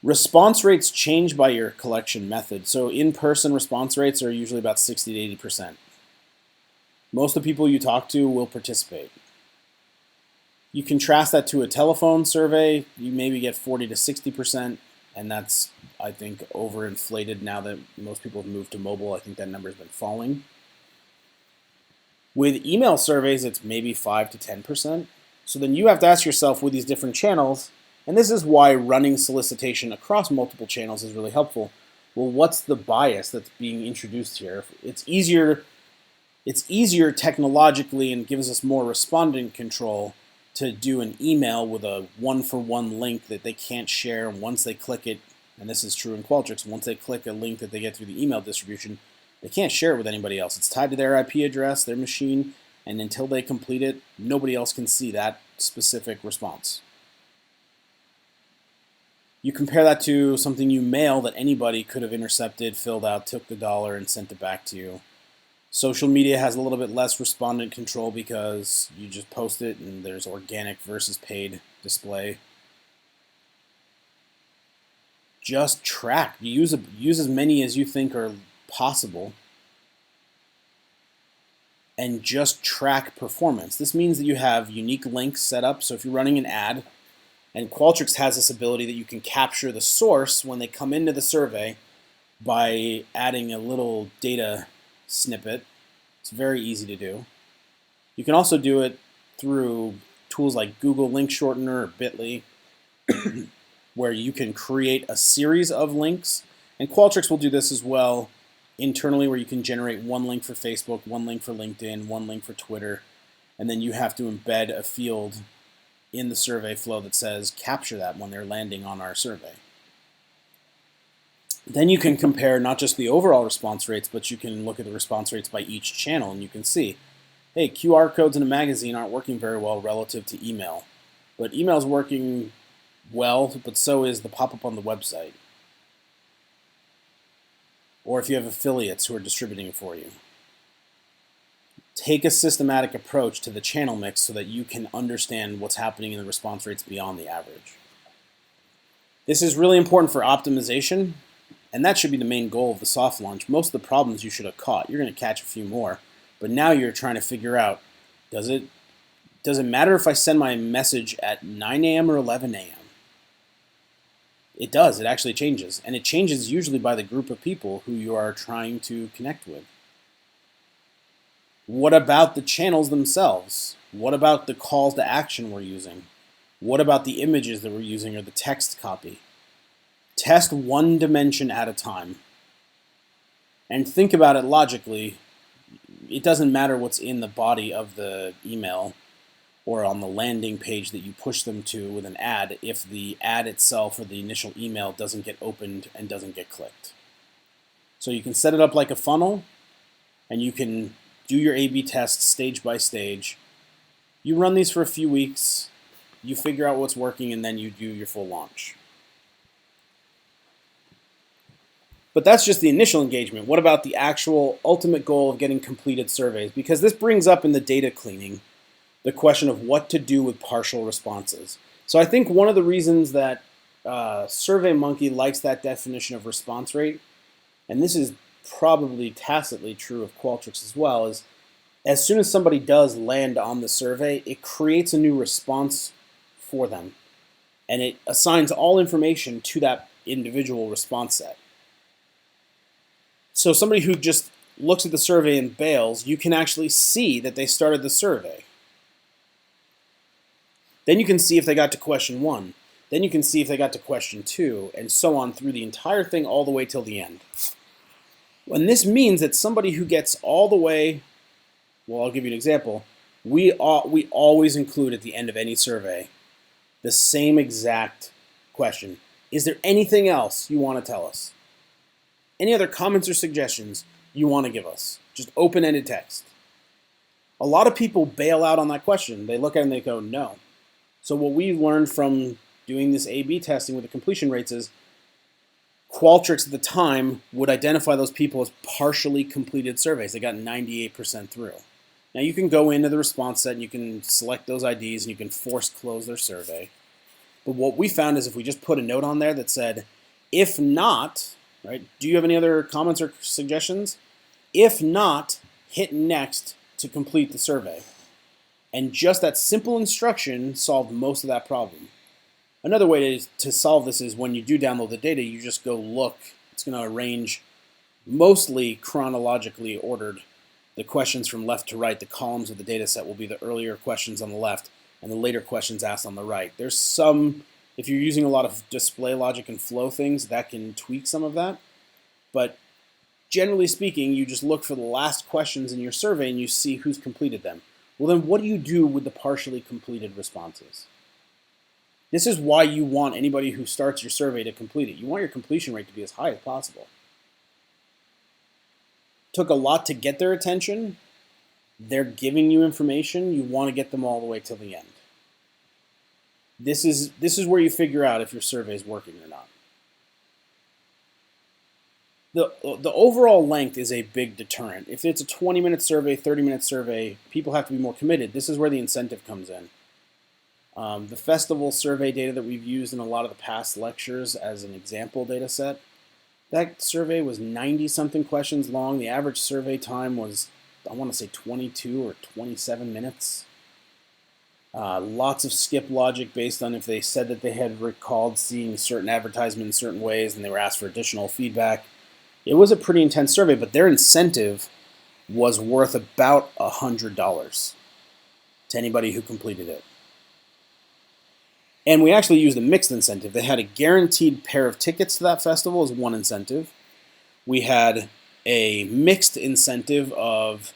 Response rates change by your collection method. So in-person response rates are usually about 60 to 80%. Most of the people you talk to will participate. You contrast that to a telephone survey, you maybe get 40 to 60%, and that's, I think, overinflated now that most people have moved to mobile. I think that number has been falling. With email surveys, it's maybe 5 to 10%. So then you have to ask yourself with these different channels, and this is why running solicitation across multiple channels is really helpful. Well, what's the bias that's being introduced here? It's easier technologically and gives us more respondent control to do an email with a one-for-one link that they can't share. Once they click it, and this is true in Qualtrics, once they click a link that they get through the email distribution, they can't share it with anybody else. It's tied to their IP address, their machine, and until they complete it, nobody else can see that specific response. You compare that to something you mail that anybody could have intercepted, filled out, took the dollar, and sent it back to you. Social media has a little bit less respondent control because you just post it and there's organic versus paid display. Just track. Use as many as you think are possible and just track performance. This means that you have unique links set up. So if you're running an ad, and Qualtrics has this ability that you can capture the source when they come into the survey by adding a little data snippet. It's very easy to do. You can also do it through tools like Google Link Shortener or Bitly, where you can create a series of links. And Qualtrics will do this as well internally, where you can generate one link for Facebook, one link for LinkedIn, one link for Twitter, and then you have to embed a field in the survey flow that says capture that when they're landing on our survey. Then you can compare not just the overall response rates, but you can look at the response rates by each channel, and you can see, hey, QR codes in a magazine aren't working very well relative to email. But email's working well, but so is the pop-up on the website. Or if you have affiliates who are distributing it for you. Take a systematic approach to the channel mix so that you can understand what's happening in the response rates beyond the average. This is really important for optimization, and that should be the main goal of the soft launch. Most of the problems you should have caught. You're going to catch a few more, but now you're trying to figure out, does it matter if I send my message at 9 a.m. or 11 a.m.? It does. It actually changes, and it changes usually by the group of people who you are trying to connect with. What about the channels themselves? What about the calls to action we're using? What about the images that we're using or the text copy? Test one dimension at a time. And think about it logically. It doesn't matter what's in the body of the email or on the landing page that you push them to with an ad if the ad itself or the initial email doesn't get opened and doesn't get clicked. So you can set it up like a funnel, and you can do your A/B tests stage by stage. You run these for a few weeks, you figure out what's working, and then you do your full launch. But that's just the initial engagement. What about the actual ultimate goal of getting completed surveys? Because this brings up in the data cleaning the question of what to do with partial responses. So I think one of the reasons that SurveyMonkey likes that definition of response rate, and this is probably tacitly true of Qualtrics as well, is as soon as somebody does land on the survey, it creates a new response for them. And it assigns all information to that individual response set. So somebody who just looks at the survey and bails, you can actually see that they started the survey. Then you can see if they got to question 1. Then you can see if they got to question 2, and so on through the entire thing all the way till the end. And this means that somebody who gets all the way, well, I'll give you an example. We always include at the end of any survey the same exact question. Is there anything else you want to tell us? Any other comments or suggestions you want to give us? Just open-ended text. A lot of people bail out on that question. They look at it and they go, no. So what we learned from doing this A/B testing with the completion rates is Qualtrics at the time would identify those people as partially completed surveys. They got 98% through. Now you can go into the response set and you can select those IDs and you can force close their survey. But what we found is if we just put a note on there that said, if not, right, do you have any other comments or suggestions? If not, hit next to complete the survey. And just that simple instruction solved most of that problem. Another way to solve this is when you do download the data, you just go look. It's going to arrange mostly chronologically ordered the questions from left to right. The columns of the data set will be the earlier questions on the left and the later questions asked on the right. There's some, if you're using a lot of display logic and flow things, that can tweak some of that. But generally speaking, you just look for the last questions in your survey and you see who's completed them. Well, then what do you do with the partially completed responses? This is why you want anybody who starts your survey to complete it. You want your completion rate to be as high as possible. Took a lot to get their attention. They're giving you information. You want to get them all the way till the end. This is where you figure out if your survey is working or not. The overall length is a big deterrent. If it's a 20-minute survey, 30-minute survey, people have to be more committed. This is where the incentive comes in. The festival survey data that we've used in a lot of the past lectures as an example data set, that survey was 90-something questions long. The average survey time was, I want to say 22 or 27 minutes. Lots of skip logic based on if they said that they had recalled seeing certain advertisements in certain ways and they were asked for additional feedback. It was a pretty intense survey, but their incentive was worth about $100 to anybody who completed it. And we actually used a mixed incentive. They had a guaranteed pair of tickets to that festival as one incentive. We had a mixed incentive of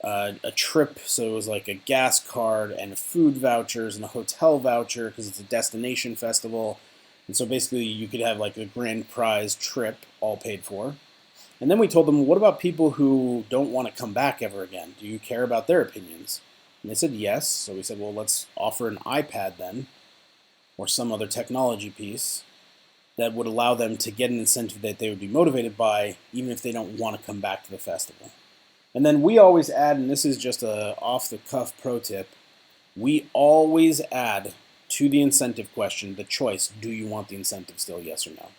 a trip, so it was like a gas card and food vouchers and a hotel voucher because it's a destination festival. And so basically you could have like a grand prize trip all paid for. And then we told them, what about people who don't want to come back ever again? Do you care about their opinions? And they said yes. So we said, well, let's offer an iPad then, or some other technology piece that would allow them to get an incentive that they would be motivated by, even if they don't want to come back to the festival. And then we always add, and this is just a off-the-cuff pro tip, we always add to the incentive question the choice, do you want the incentive still, yes or no?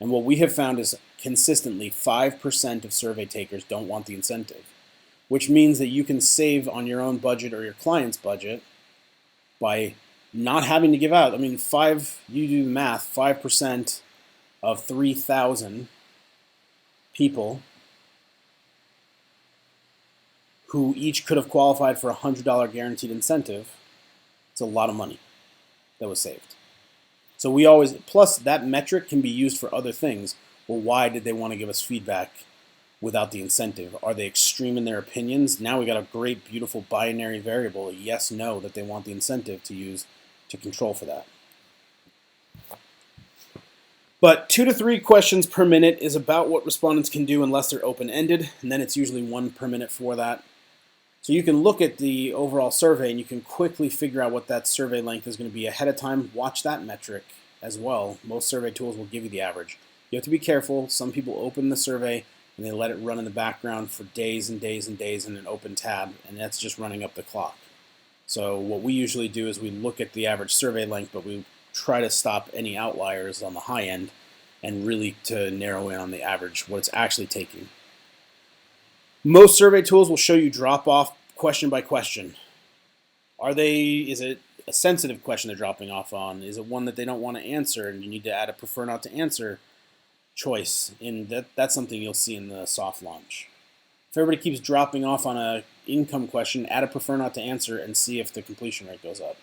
And what we have found is consistently 5% of survey takers don't want the incentive, which means that you can save on your own budget or your client's budget by not having to give out. I mean, you do the math, 5% of 3,000 people who each could have qualified for a $100 guaranteed incentive, it's a lot of money that was saved. So we always, plus that metric can be used for other things. Well, why did they want to give us feedback without the incentive? Are they extreme in their opinions? Now we got a great, beautiful binary variable, a yes, no, that they want the incentive to use to control for that. But 2 to 3 questions per minute is about what respondents can do unless they're open-ended, and then it's usually 1 per minute for that. So you can look at the overall survey and you can quickly figure out what that survey length is going to be ahead of time. Watch that metric as well. Most survey tools will give you the average. You have to be careful. Some people open the survey and they let it run in the background for days and days and days in an open tab, and that's just running up the clock. So what we usually do is we look at the average survey length, but we try to stop any outliers on the high end and really to narrow in on the average, what it's actually taking. Most survey tools will show you drop off question by question. Is it a sensitive question they're dropping off on? Is it one that they don't want to answer and you need to add a prefer not to answer choice? And that's something you'll see in the soft launch. If everybody keeps dropping off on a income question, add a prefer not to answer and see if the completion rate goes up.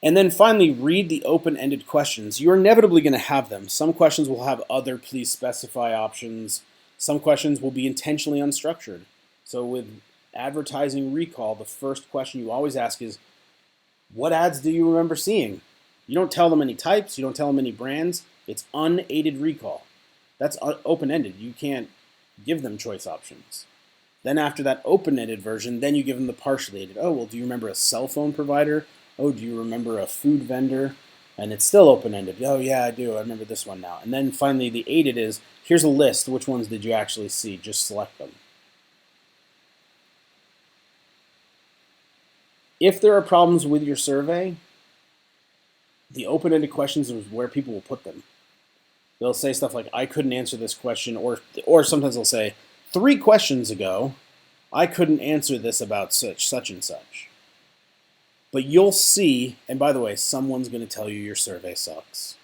And then finally, read the open-ended questions. You're inevitably going to have them. Some questions will have other please specify options. Some questions will be intentionally unstructured. So with advertising recall, the first question you always ask is, what ads do you remember seeing? You don't tell them any types. You don't tell them any brands. It's unaided recall. That's open-ended. You can't give them choice options. Then after that open-ended version, then you give them the partially aided. Oh, well, do you remember a cell phone provider? Oh, do you remember a food vendor? And it's still open-ended. Oh, yeah, I do. I remember this one now. And then finally, the aided is, here's a list. Which ones did you actually see? Just select them. If there are problems with your survey, the open-ended questions is where people will put them. They'll say stuff like, I couldn't answer this question, or sometimes they'll say, 3 questions ago, I couldn't answer this about such and such. But you'll see, and by the way, someone's going to tell you your survey sucks.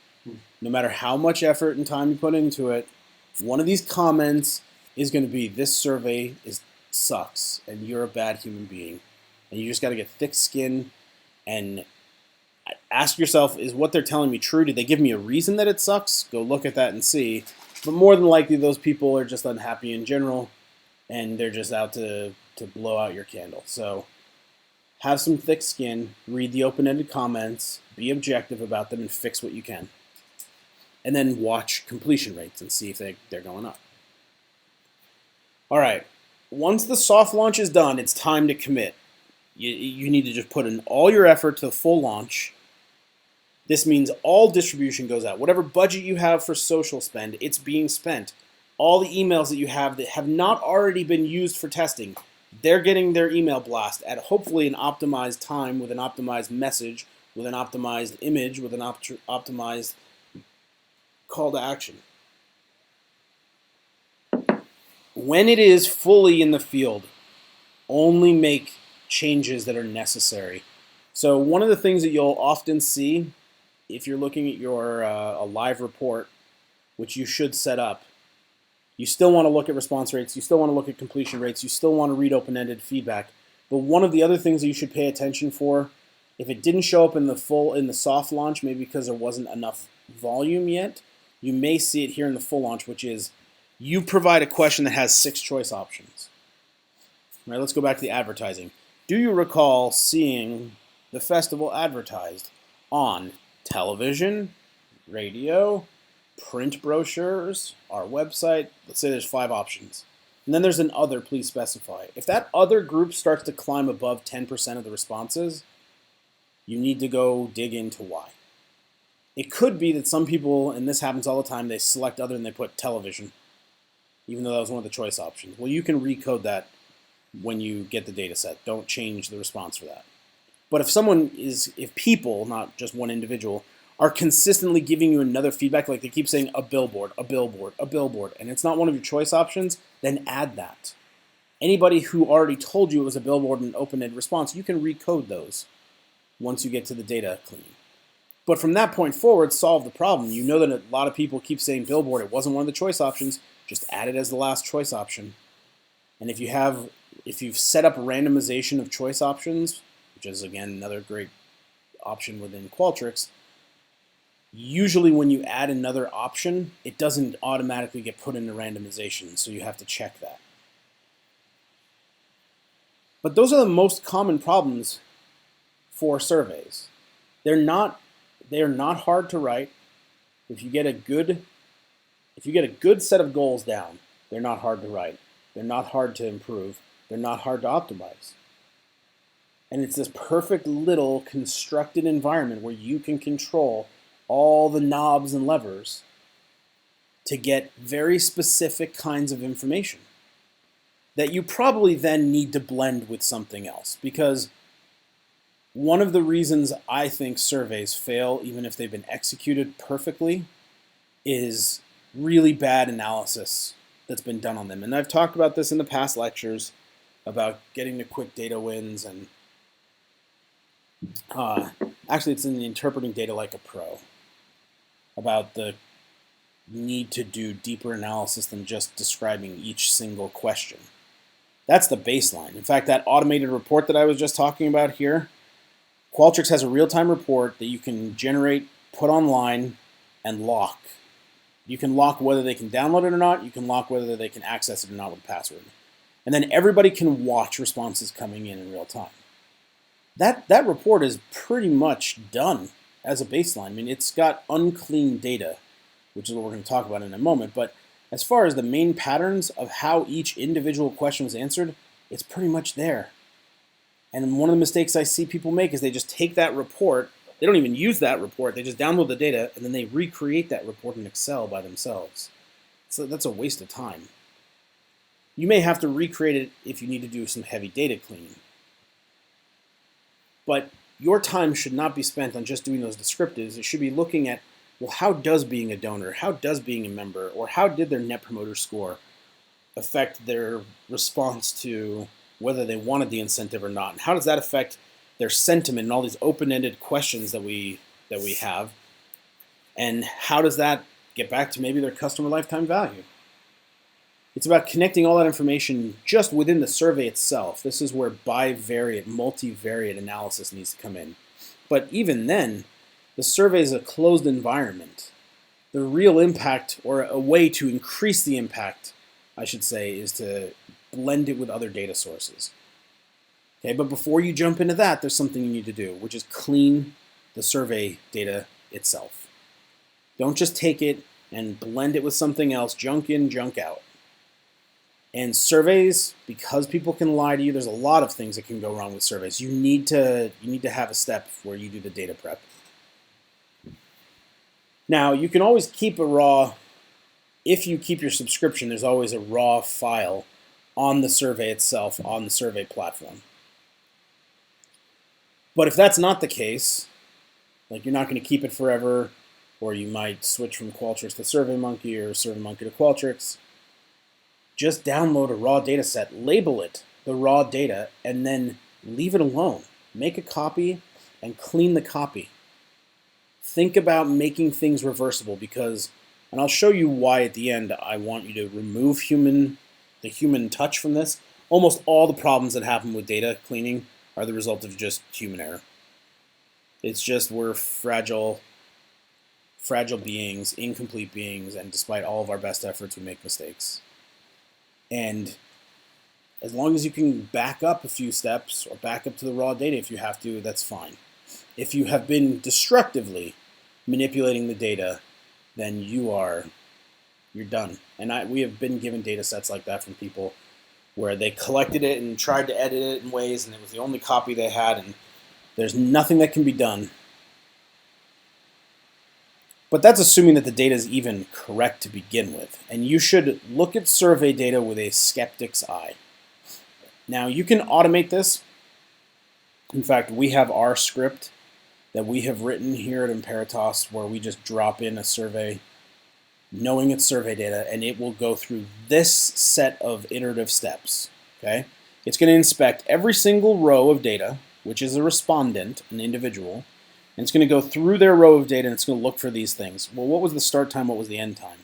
No matter how much effort and time you put into it, one of these comments is going to be, this survey sucks, and you're a bad human being. And you just got to get thick skin and ask yourself, is what they're telling me true? Did they give me a reason that it sucks? Go look at that and see. But more than likely, those people are just unhappy in general, and they're just out to blow out your candle. So have some thick skin, read the open-ended comments, be objective about them, and fix what you can. And then watch completion rates and see if they're going up. All right, once the soft launch is done, it's time to commit. You need to just put in all your effort to the full launch. This means all distribution goes out. Whatever budget you have for social spend, it's being spent. All the emails that you have that have not already been used for testing, they're getting their email blast at hopefully an optimized time with an optimized message, with an optimized image, with an optimized call to action. When it is fully in the field, only make changes that are necessary. So one of the things that you'll often see if you're looking at your a live report, which you should set up, you still want to look at response rates, you still want to look at completion rates, you still want to read open-ended feedback. But one of the other things that you should pay attention for, if it didn't show up in the soft launch, maybe because there wasn't enough volume yet, you may see it here in the full launch, which is you provide a question that has 6 choice options. All right, let's go back to the advertising. Do you recall seeing the festival advertised on television, radio, print brochures, our website. Let's say there's 5 options. And then there's an other, please specify. If that other group starts to climb above 10% of the responses, you need to go dig into why. It could be that some people, and this happens all the time, they select other and they put television, even though that was one of the choice options. Well, you can recode that when you get the data set. Don't change the response for that. But if people, not just one individual, are consistently giving you another feedback, like they keep saying a billboard, a billboard, a billboard, and it's not one of your choice options, then add that. Anybody who already told you it was a billboard and an open-ended response, you can recode those once you get to the data cleaning. But from that point forward, solve the problem. You know that a lot of people keep saying billboard, it wasn't one of the choice options, just add it as the last choice option. And if you've set up randomization of choice options, which is again another great option within Qualtrics, usually when you add another option, it doesn't automatically get put into randomization, so you have to check that. But those are the most common problems for surveys. They are not hard to write. If you get a good set of goals down, they're not hard to write. They're not hard to improve. They're not hard to optimize. And it's this perfect little constructed environment where you can control all the knobs and levers to get very specific kinds of information that you probably then need to blend with something else. Because one of the reasons I think surveys fail, even if they've been executed perfectly, is really bad analysis that's been done on them. And I've talked about this in the past lectures about getting the quick data wins, and actually it's in the Interpreting Data Like a Pro, about the need to do deeper analysis than just describing each single question. That's the baseline. In fact, that automated report that I was just talking about here, Qualtrics has a real-time report that you can generate, put online, and lock. You can lock whether they can download it or not. You can lock whether they can access it or not with a password. And then everybody can watch responses coming in real time. That report is pretty much done as a baseline. I mean, it's got unclean data, which is what we're going to talk about in a moment. But as far as the main patterns of how each individual question was answered, it's pretty much there. And one of the mistakes I see people make is they just take that report. They don't even use that report. They just download the data, and then they recreate that report in Excel by themselves. So that's a waste of time. You may have to recreate it if you need to do some heavy data cleaning. But your time should not be spent on just doing those descriptives. It should be looking at, well, how does being a donor, how does being a member, or how did their Net Promoter Score affect their response to whether they wanted the incentive or not? And how does that affect their sentiment and all these open-ended questions that we have? And how does that get back to maybe their customer lifetime value? It's about connecting all that information just within the survey itself. This is where bivariate, multivariate analysis needs to come in. But even then, the survey is a closed environment. The real impact, or a way to increase the impact, I should say, is to blend it with other data sources. Okay, but before you jump into that, there's something you need to do, which is clean the survey data itself. Don't just take it and blend it with something else, junk in, junk out. And surveys, because people can lie to you, there's a lot of things that can go wrong with surveys. You need to have a step where you do the data prep. Now, you can always keep a raw, if you keep your subscription, there's always a raw file on the survey itself, on the survey platform. But if that's not the case, like you're not going to keep it forever, or you might switch from Qualtrics to SurveyMonkey or SurveyMonkey to Qualtrics, just download a raw data set, label it the raw data, and then leave it alone. Make a copy and clean the copy. Think about making things reversible, because, and I'll show you why at the end I want you to remove the human touch from this. Almost all the problems that happen with data cleaning are the result of just human error. It's just we're fragile beings, incomplete beings, and despite all of our best efforts, we make mistakes. And as long as you can back up a few steps or back up to the raw data if you have to, that's fine. If you have been destructively manipulating the data, then you're done. And we have been given data sets like that from people where they collected it and tried to edit it in ways, and it was the only copy they had, and there's nothing that can be done. But that's assuming that the data is even correct to begin with. And you should look at survey data with a skeptic's eye. Now, you can automate this. In fact, we have our script that we have written here at Emperitas where we just drop in a survey knowing it's survey data, and it will go through this set of iterative steps. Okay? It's going to inspect every single row of data, which is a respondent, an individual, and it's going to go through their row of data and it's going to look for these things. Well, what was the start time? What was the end time?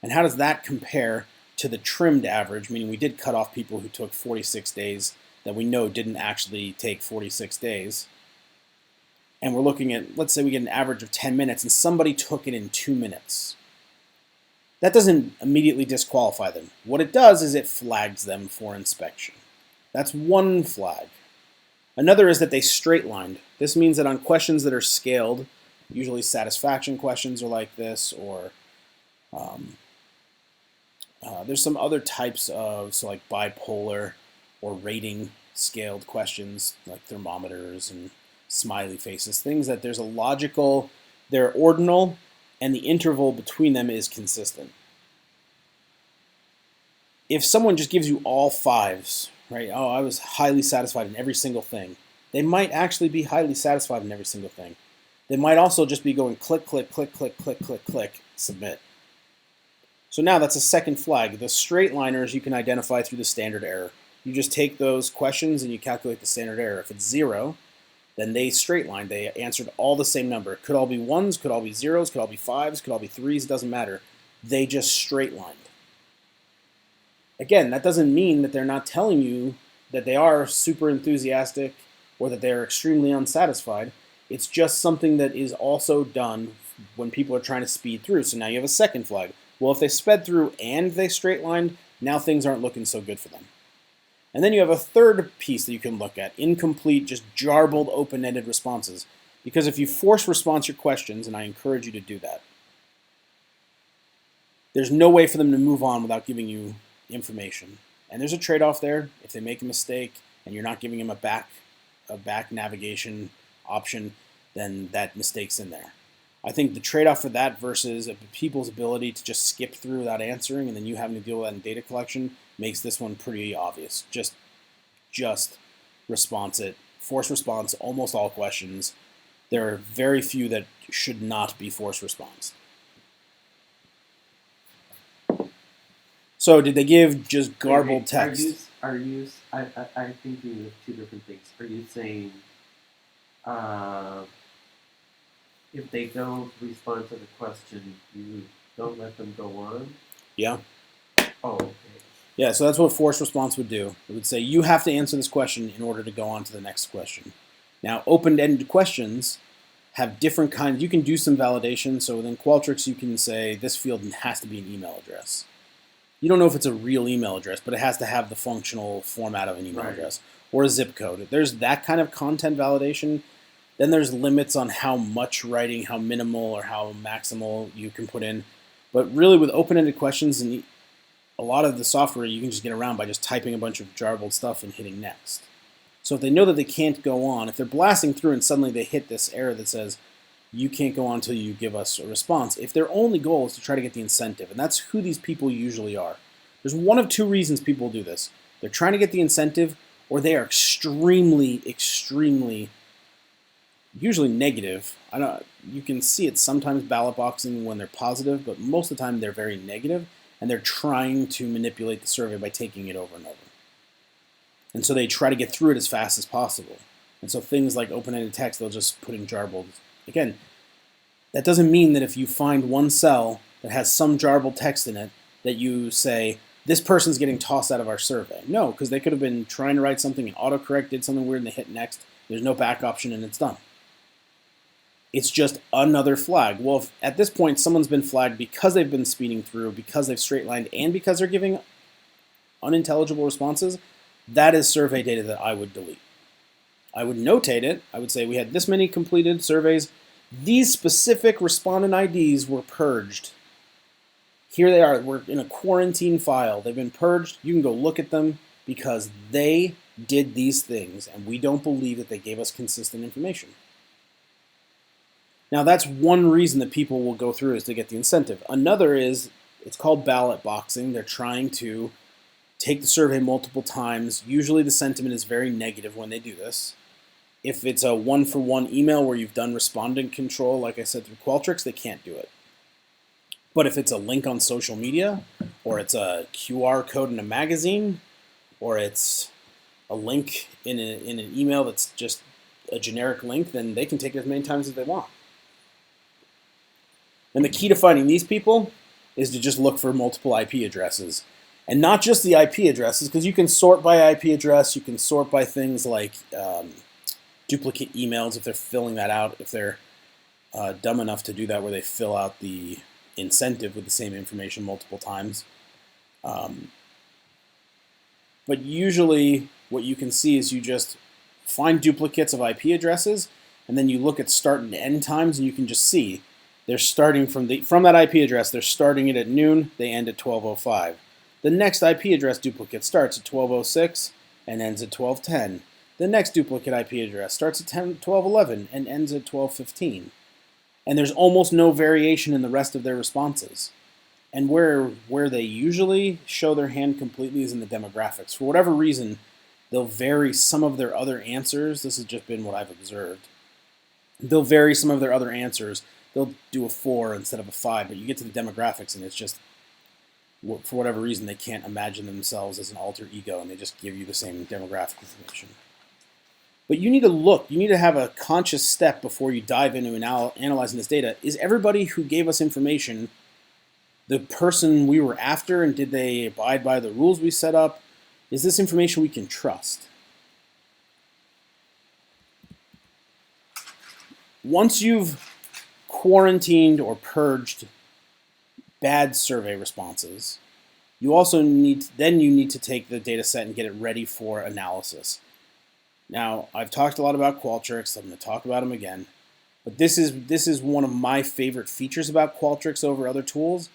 And how does that compare to the trimmed average, meaning we did cut off people who took 46 days that we know didn't actually take 46 days. And we're looking at, let's say we get an average of 10 minutes and somebody took it in 2 minutes. That doesn't immediately disqualify them. What it does is it flags them for inspection. That's one flag. Another is that they straight-lined. This means that on questions that are scaled, usually satisfaction questions are like this, or there's some other types of, so like bipolar or rating scaled questions, like thermometers and smiley faces, things that there's a logical, they're ordinal, and the interval between them is consistent. If someone just gives you all fives, right? Oh, I was highly satisfied in every single thing. They might actually be highly satisfied in every single thing. They might also just be going click, click, click, click, click, click, click, submit. So now that's a second flag. The straight liners you can identify through the standard error. You just take those questions and you calculate the standard error. If it's 0, then they straight line. They answered all the same number. It could all be 1s, could all be 0s, could all be 5s, could all be 3s, it doesn't matter. They just straight lined. Again, that doesn't mean that they're not telling you that they are super enthusiastic or that they're extremely unsatisfied. It's just something that is also done when people are trying to speed through. So now you have a second flag. Well, if they sped through and they straight lined, now things aren't looking so good for them. And then you have a third piece that you can look at, incomplete, just jarbled, open-ended responses. Because if you force response your questions, and I encourage you to do that, there's no way for them to move on without giving you information. And there's a trade-off there. If they make a mistake and you're not giving them a back navigation option, then that mistake's in there. I think the trade-off for that versus people's ability to just skip through without answering and then you having to deal with that in data collection makes this one pretty obvious. Just response it. Force response, almost all questions. There are very few that should not be force response. So did they give just garbled text? I'm thinking of two different things. Are you saying if they don't respond to the question, you don't let them go on? Yeah. Oh, okay. Yeah, so that's what force response would do. It would say you have to answer this question in order to go on to the next question. Now, open-ended questions have different kinds. You can do some validation. So within Qualtrics, you can say this field has to be an email address. You don't know if it's a real email address, but it has to have the functional format of an email address or a zip code. There's that kind of content validation. Then there's limits on how much writing, how minimal or how maximal you can put in. But really with open-ended questions and a lot of the software you can just get around by just typing a bunch of jarbled stuff and hitting next. So if they know that they can't go on, if they're blasting through and suddenly they hit this error that says you can't go on until you give us a response, if their only goal is to try to get the incentive, and that's who these people usually are. There's one of two reasons people do this. They're trying to get the incentive, or they are extremely, extremely, usually negative. You can see it sometimes ballot boxing when they're positive, but most of the time they're very negative, and they're trying to manipulate the survey by taking it over and over. And so they try to get through it as fast as possible. And so things like open-ended text, they'll just put in jarbled. Again, that doesn't mean that if you find one cell that has some jarbled text in it, that you say, this person's getting tossed out of our survey. No, because they could have been trying to write something and autocorrect did something weird and they hit next. There's no back option and it's done. It's just another flag. Well, if at this point someone's been flagged because they've been speeding through, because they've straight lined, and because they're giving unintelligible responses, that is survey data that I would delete. I would notate it. I would say we had this many completed surveys. These specific respondent IDs were purged. Here they are. We're in a quarantine file. They've been purged. You can go look at them because they did these things, and we don't believe that they gave us consistent information. Now, that's one reason that people will go through is to get the incentive. Another is it's called ballot boxing. They're trying to take the survey multiple times. Usually the sentiment is very negative when they do this. If it's a one-for-one email where you've done respondent control, like I said, through Qualtrics, they can't do it. But if it's a link on social media, or it's a QR code in a magazine, or it's a link in an email that's just a generic link, then they can take it as many times as they want. And the key to finding these people is to just look for multiple IP addresses. And not just the IP addresses, because you can sort by IP address, you can sort by things like duplicate emails if they're filling that out, if they're dumb enough to do that where they fill out the incentive with the same information multiple times. But usually what you can see is you just find duplicates of IP addresses, and then you look at start and end times, and you can just see they're starting from that IP address, they're starting it at noon, they end at 12:05. The next IP address duplicate starts at 12:06 and ends at 12:10. The next duplicate IP address starts at 12:11 and ends at 12:15. And there's almost no variation in the rest of their responses. And where they usually show their hand completely is in the demographics. For whatever reason, they'll vary some of their other answers. This has just been what I've observed. They'll vary some of their other answers. They'll do a 4 instead of a 5, but you get to the demographics and it's just, for whatever reason, they can't imagine themselves as an alter ego, and they just give you the same demographic information. But you need to look. You need to have a conscious step before you dive into analyzing this data. Is everybody who gave us information the person we were after, and did they abide by the rules we set up? Is this information we can trust? Once you've quarantined or purged bad survey responses, you also need to take the data set and get it ready for analysis. Now, I've talked a lot about Qualtrics. I'm going to talk about them again. But this is one of my favorite features about Qualtrics over other tools,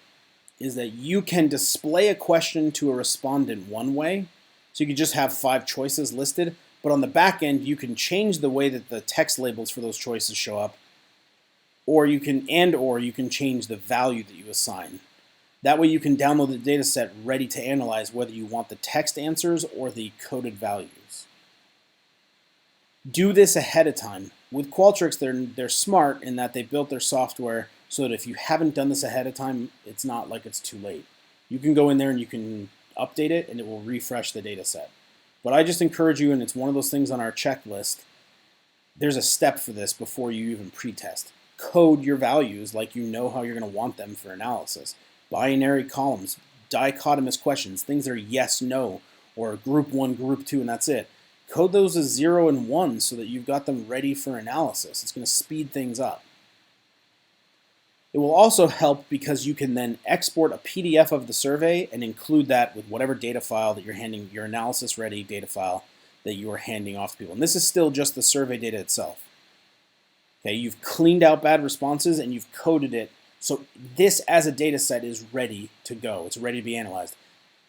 is that you can display a question to a respondent one way. So you can just have 5 choices listed, but on the back end, you can change the way that the text labels for those choices show up, or you can change the value that you assign. That way you can download the data set ready to analyze whether you want the text answers or the coded values. Do this ahead of time. With Qualtrics, they're smart in that they built their software so that if you haven't done this ahead of time, it's not like it's too late. You can go in there and you can update it and it will refresh the data set. But I just encourage you, and it's one of those things on our checklist, there's a step for this before you even pre-test. Code your values like you know how you're going to want them for analysis. Binary columns, dichotomous questions, things that are yes, no, or group 1, group 2, and that's it. Code those as 0 and 1 so that you've got them ready for analysis. It's going to speed things up. It will also help because you can then export a PDF of the survey and include that with whatever data file that you're handing, your analysis ready data file that you are handing off to people. And this is still just the survey data itself. Okay, you've cleaned out bad responses and you've coded it. So this as a data set is ready to go. It's ready to be analyzed.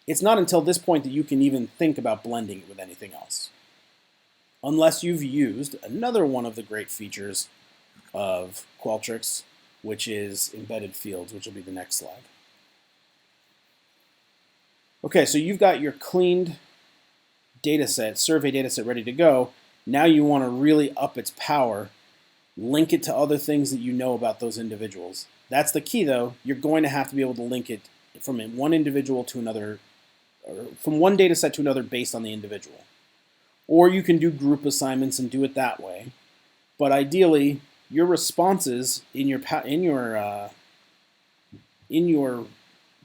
It's not until this point that you can even think about blending it with anything else. Unless you've used another one of the great features of Qualtrics, which is embedded fields, which will be the next slide. Okay, so you've got your cleaned data set, survey data set ready to go. Now you want to really up its power, link it to other things that you know about those individuals. That's the key though. You're going to have to be able to link it from one individual to another, or from one data set to another based on the individual. Or you can do group assignments and do it that way. But ideally, your responses in your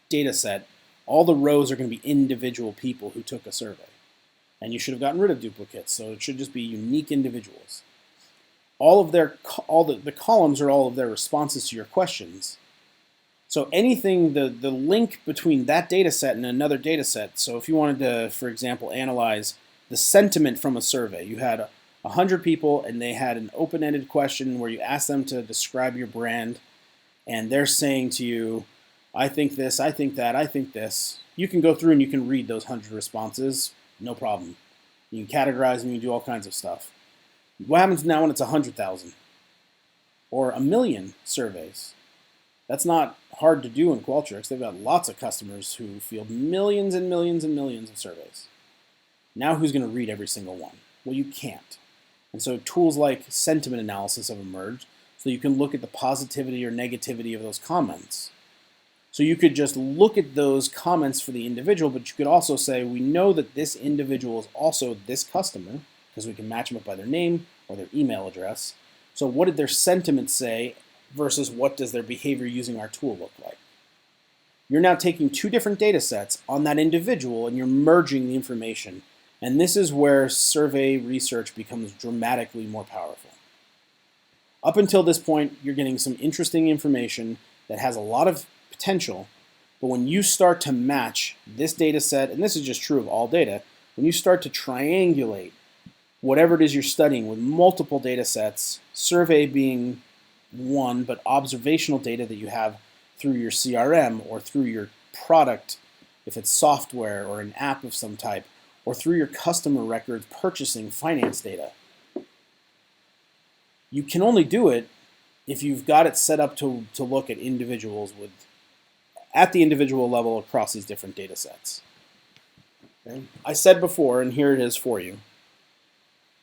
data set, all the rows are going to be individual people who took a survey. And you should have gotten rid of duplicates, so it should just be unique individuals. The columns are all of their responses to your questions. So anything, the link between that data set and another data set, so if you wanted to, for example, analyze the sentiment from a survey, you had 100 people, and they had an open-ended question where you ask them to describe your brand, and they're saying to you, I think this, I think that, I think this. You can go through and you can read those 100 responses, no problem. You can categorize them, you can do all kinds of stuff. What happens now when it's 100,000 or 1,000,000 surveys? That's not hard to do in Qualtrics. They've got lots of customers who field millions and millions and millions of surveys. Now who's going to read every single one? Well, you can't. And so tools like sentiment analysis have emerged so you can look at the positivity or negativity of those comments. So you could just look at those comments for the individual, but you could also say, we know that this individual is also this customer, because we can match them up by their name or their email address. So what did their sentiment say versus what does their behavior using our tool look like? You're now taking two different data sets on that individual and you're merging the information. And this is where survey research becomes dramatically more powerful. Up until this point, you're getting some interesting information that has a lot of potential, but when you start to match this data set, and this is just true of all data, when you start to triangulate whatever it is you're studying with multiple data sets, survey being one, but observational data that you have through your CRM or through your product, if it's software or an app of some type, or through your customer records, purchasing, finance data. You can only do it if you've got it set up to look at individuals at the individual level across these different data sets. Okay? I said before, and here it is for you.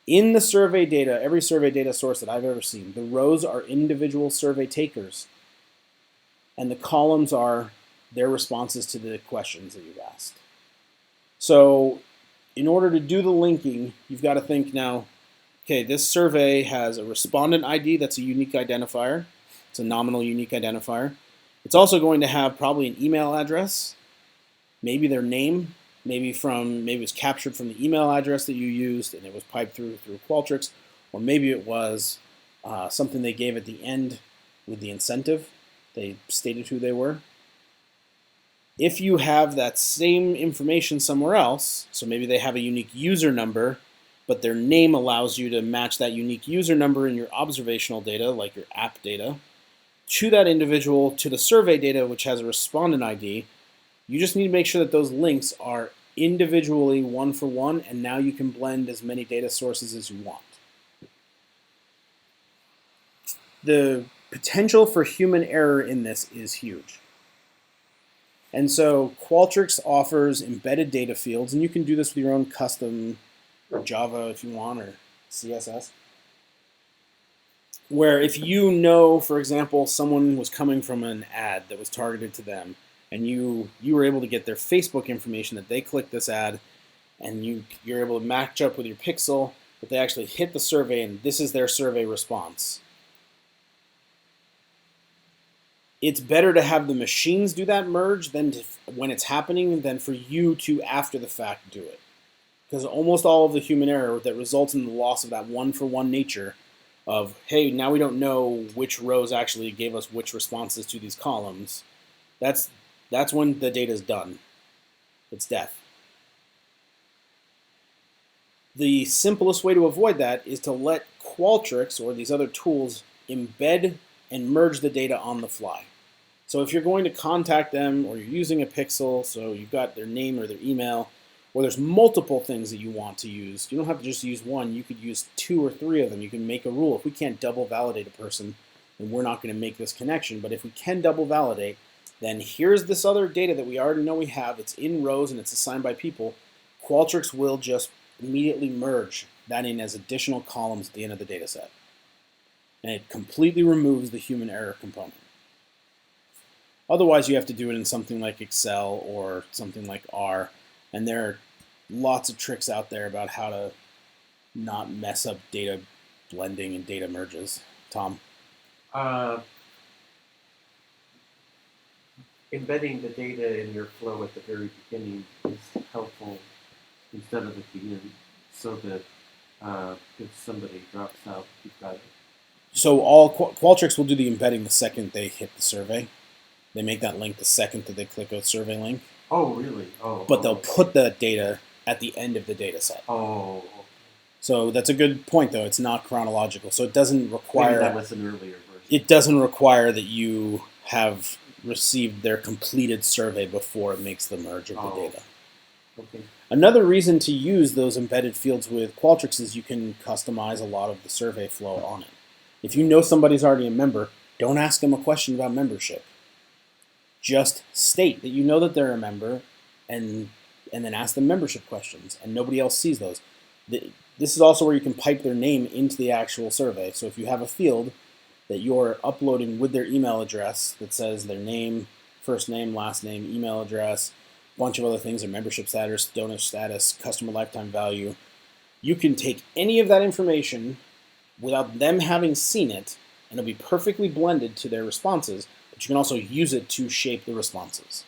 In the survey data, every survey data source that I've ever seen, the rows are individual survey takers, and the columns are their responses to the questions that you've asked. So in order to do the linking, you've got to think now, okay, this survey has a respondent ID that's a unique identifier. It's a nominal unique identifier. It's also going to have probably an email address, maybe their name, maybe it was captured from the email address that you used and it was piped through Qualtrics, or maybe it was something they gave at the end with the incentive. They stated who they were. If you have that same information somewhere else, so maybe they have a unique user number, but their name allows you to match that unique user number in your observational data, like your app data, to that individual, to the survey data, which has a respondent ID, you just need to make sure that those links are individually one for one, and now you can blend as many data sources as you want. The potential for human error in this is huge. And so Qualtrics offers embedded data fields, and you can do this with your own custom Java if you want, or CSS, where if you know, for example, someone was coming from an ad that was targeted to them, and you were able to get their Facebook information that they clicked this ad, and you're able to match up with your pixel that they actually hit the survey and this is their survey response. It's better to have the machines do that merge when it's happening than for you to, after the fact, do it. Because almost all of the human error that results in the loss of that one-for-one nature of, hey, now we don't know which rows actually gave us which responses to these columns, that's when the data is done. It's death. The simplest way to avoid that is to let Qualtrics or these other tools embed and merge the data on the fly. So if you're going to contact them or you're using a pixel, so you've got their name or their email, or there's multiple things that you want to use, you don't have to just use one, you could use 2 or 3 of them. You can make a rule. If we can't double validate a person, then we're not going to make this connection. But if we can double validate, then here's this other data that we already know we have. It's in rows and it's assigned by people. Qualtrics will just immediately merge that in as additional columns at the end of the data set. And it completely removes the human error component. Otherwise, you have to do it in something like Excel or something like R. And there are lots of tricks out there about how to not mess up data blending and data merges. Tom? Embedding the data in your flow at the very beginning is helpful instead of at the end, so that if somebody drops out, you've got it. So all Qualtrics will do the embedding the second they hit the survey. They make that link the second that they click a survey link. Oh, really? Oh. But they'll put the data at the end of the data set. Oh. Okay. So that's a good point, though. It's not chronological, so it doesn't Maybe require that was an earlier version. it doesn't require that you have received their completed survey before it makes the merge of the data. Okay. Another reason to use those embedded fields with Qualtrics is you can customize a lot of the survey flow on it. If you know somebody's already a member, don't ask them a question about membership. Just state that you know that they're a member, and then ask them membership questions, and nobody else sees those. This is also where you can pipe their name into the actual survey. So if you have a field that you're uploading with their email address that says their name, first name, last name, email address, a bunch of other things, their membership status, donor status, customer lifetime value, you can take any of that information without them having seen it, and it'll be perfectly blended to their responses, but you can also use it to shape the responses.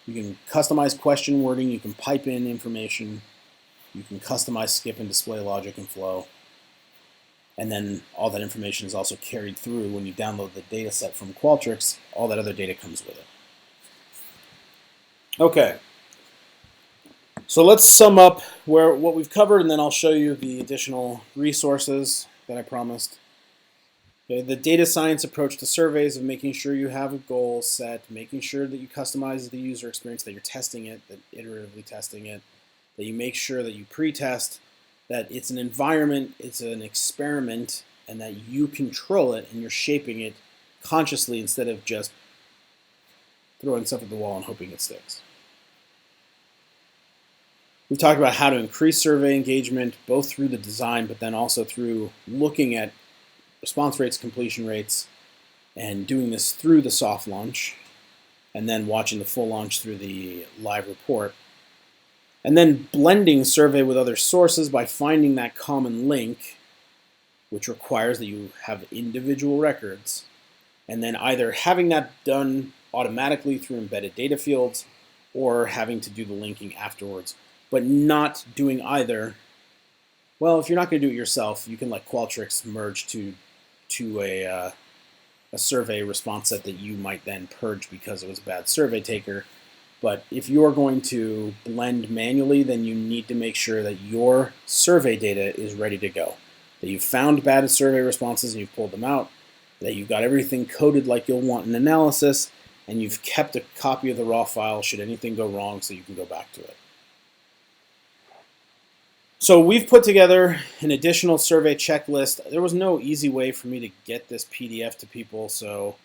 You can customize question wording, you can pipe in information, you can customize skip and display logic and flow, and then all that information is also carried through when you download the data set from Qualtrics. All that other data comes with it. Okay, so let's sum up what we've covered, and then I'll show you the additional resources that I promised. Okay, the data science approach to surveys of making sure you have a goal set, making sure that you customize the user experience, that you're testing it, that iteratively testing it, that you make sure that you pre-test, that it's an environment, it's an experiment, and that you control it and you're shaping it consciously instead of just throwing stuff at the wall and hoping it sticks. We've talked about how to increase survey engagement, both through the design, but then also through looking at response rates, completion rates, and doing this through the soft launch, and then watching the full launch through the live report. And then blending survey with other sources by finding that common link, which requires that you have individual records, and then either having that done automatically through embedded data fields or having to do the linking afterwards, but not doing either. Well, if you're not going to do it yourself, you can let Qualtrics merge to a survey response set that you might then purge because it was a bad survey taker. But if you're going to blend manually, then you need to make sure that your survey data is ready to go, that you've found bad survey responses and you've pulled them out, that you've got everything coded like you'll want in analysis, and you've kept a copy of the raw file should anything go wrong so you can go back to it. So we've put together an additional survey checklist. There was no easy way for me to get this PDF to people, so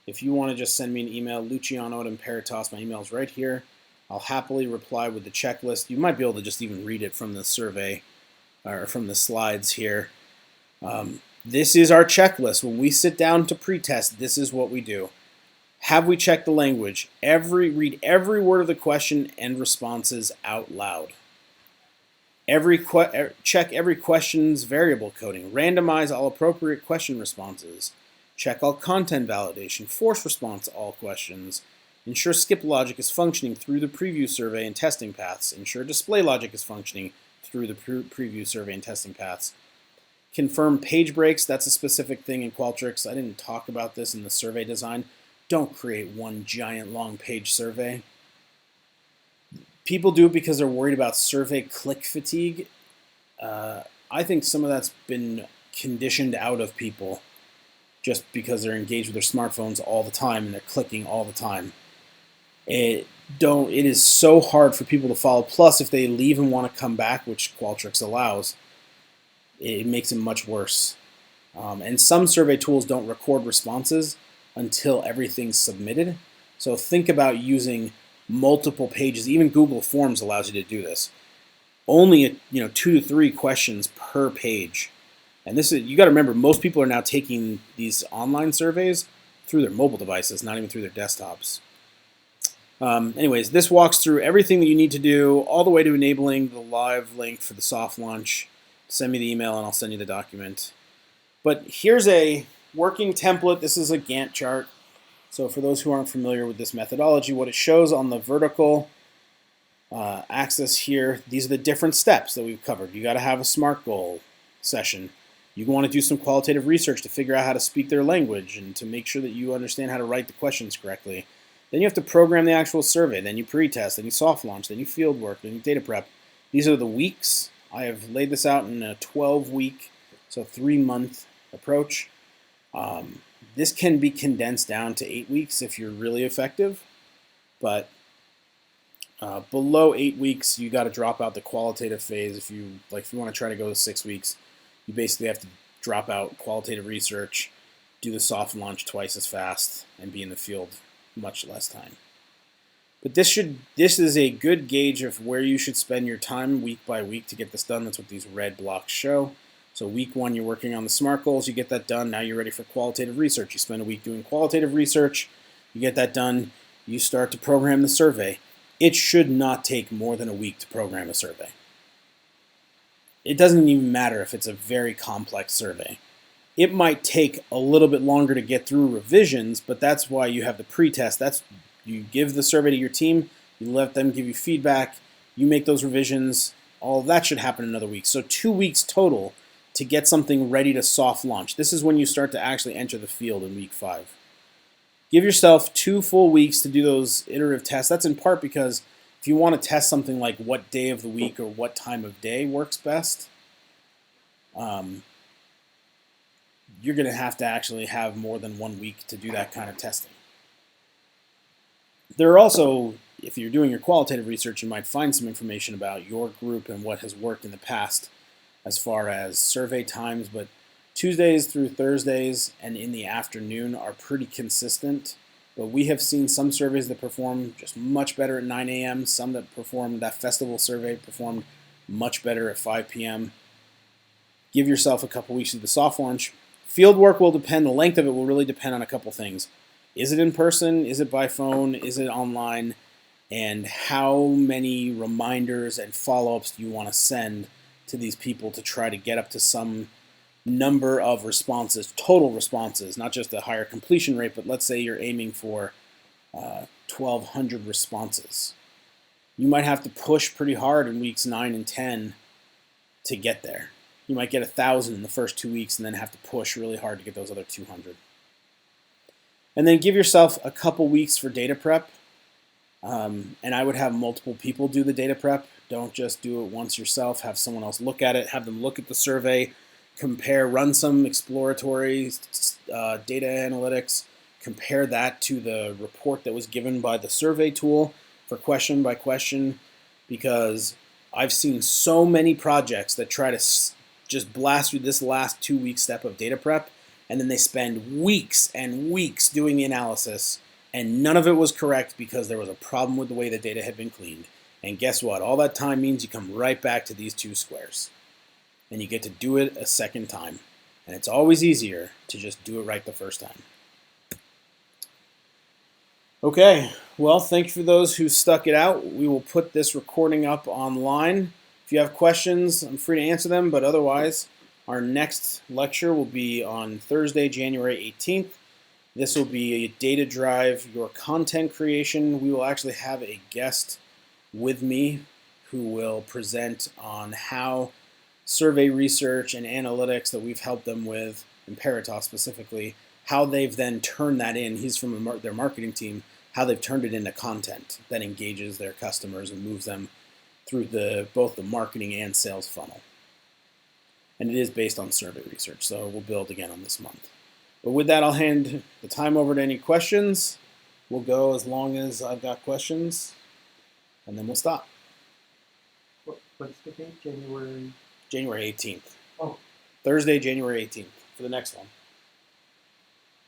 if you want to just send me an email, Luciano at Emperitas, my email is right here. I'll happily reply with the checklist. You might be able to just even read it from the survey or from the slides here. This is our checklist. When we sit down to pretest, this is what we do. Have we checked the language? Read every word of the question and responses out loud. Check every question's variable coding. Randomize all appropriate question responses. Check all content validation. Force response to all questions. Ensure skip logic is functioning through the preview survey and testing paths. Ensure display logic is functioning through the preview survey and testing paths. Confirm page breaks. That's a specific thing in Qualtrics. I didn't talk about this in the survey design. Don't create one giant long page survey. People do it because they're worried about survey click fatigue. I think some of that's been conditioned out of people just because they're engaged with their smartphones all the time and they're clicking all the time. It is so hard for people to follow. Plus, if they leave and want to come back, which Qualtrics allows, it makes it much worse. And some survey tools don't record responses until everything's submitted. So think about using multiple pages. Even Google Forms allows you to do this. Only 2 to 3 questions per page. And this is, you got to remember, most people are now taking these online surveys through their mobile devices, not even through their desktops. Anyways, this walks through everything that you need to do, all the way to enabling the live link for the soft launch. Send me the email and I'll send you the document. But here's a working template. This is a Gantt chart. So for those who aren't familiar with this methodology, what it shows on the vertical axis here, these are the different steps that we've covered. You got to have a SMART goal session. You want to do some qualitative research to figure out how to speak their language and to make sure that you understand how to write the questions correctly. Then you have to program the actual survey. Then you pre-test. Then you soft launch. Then you field work. Then you data prep. These are the weeks. I have laid this out in a 12-week, so 3-month approach. This can be condensed down to 8 weeks if you're really effective, but below 8 weeks, you got to drop out the qualitative phase. If you want to try to go to 6 weeks, you basically have to drop out qualitative research, do the soft launch twice as fast, and be in the field much less time. But this is a good gauge of where you should spend your time week by week to get this done. That's what these red blocks show. So week 1, you're working on the SMART goals. You get that done. Now you're ready for qualitative research. You spend a week doing qualitative research. You get that done. You start to program the survey. It should not take more than a week to program a survey. It doesn't even matter if it's a very complex survey. It might take a little bit longer to get through revisions, but that's why you have the pretest. You give the survey to your team, you let them give you feedback, you make those revisions. All of that should happen in another week. So 2 weeks total to get something ready to soft launch. This is when you start to actually enter the field in week 5. Give yourself 2 full weeks to do those iterative tests. That's in part because if you want to test something like what day of the week or what time of day works best, you're going to have to actually have more than 1 week to do that kind of testing. There are also, if you're doing your qualitative research, you might find some information about your group and what has worked in the past as far as survey times, but Tuesdays through Thursdays and in the afternoon are pretty consistent. But we have seen some surveys that perform just much better at 9 a.m., some that festival survey performed much better at 5 p.m. Give yourself a couple weeks to the soft launch. Fieldwork will depend, the length of it will really depend on a couple things. Is it in person? Is it by phone? Is it online? And how many reminders and follow-ups do you want to send to these people to try to get up to some number of responses, total responses, not just a higher completion rate, but let's say you're aiming for 1,200 responses. You might have to push pretty hard in weeks 9 and 10 to get there. You might get 1,000 in the first 2 weeks and then have to push really hard to get those other 200. And then give yourself a couple weeks for data prep. And I would have multiple people do the data prep. Don't just do it once yourself. Have someone else look at it. Have them look at the survey, compare, run some exploratory data analytics, compare that to the report that was given by the survey tool for question by question, because I've seen so many projects that try to just blast through this last 2-week step of data prep, and then they spend weeks and weeks doing the analysis, and none of it was correct because there was a problem with the way the data had been cleaned. And guess what? All that time means you come right back to these 2 squares. And you get to do it a second time. And it's always easier to just do it right the first time. Okay, well, thank you for those who stuck it out. We will put this recording up online. If you have questions, I'm free to answer them, but otherwise, our next lecture will be on Thursday, January 18th. This will be a data drive, your content creation. We will actually have a guest with me who will present on how survey research and analytics that we've helped them with, Emperitas specifically, how they've then turned that in. He's from their marketing team, how they've turned it into content that engages their customers and moves them through both the marketing and sales funnel. And it is based on survey research, so we'll build again on this month. But with that, I'll hand the time over to any questions. We'll go as long as I've got questions, and then we'll stop. What's the date? January? January 18th. Oh. Thursday, January 18th for the next one.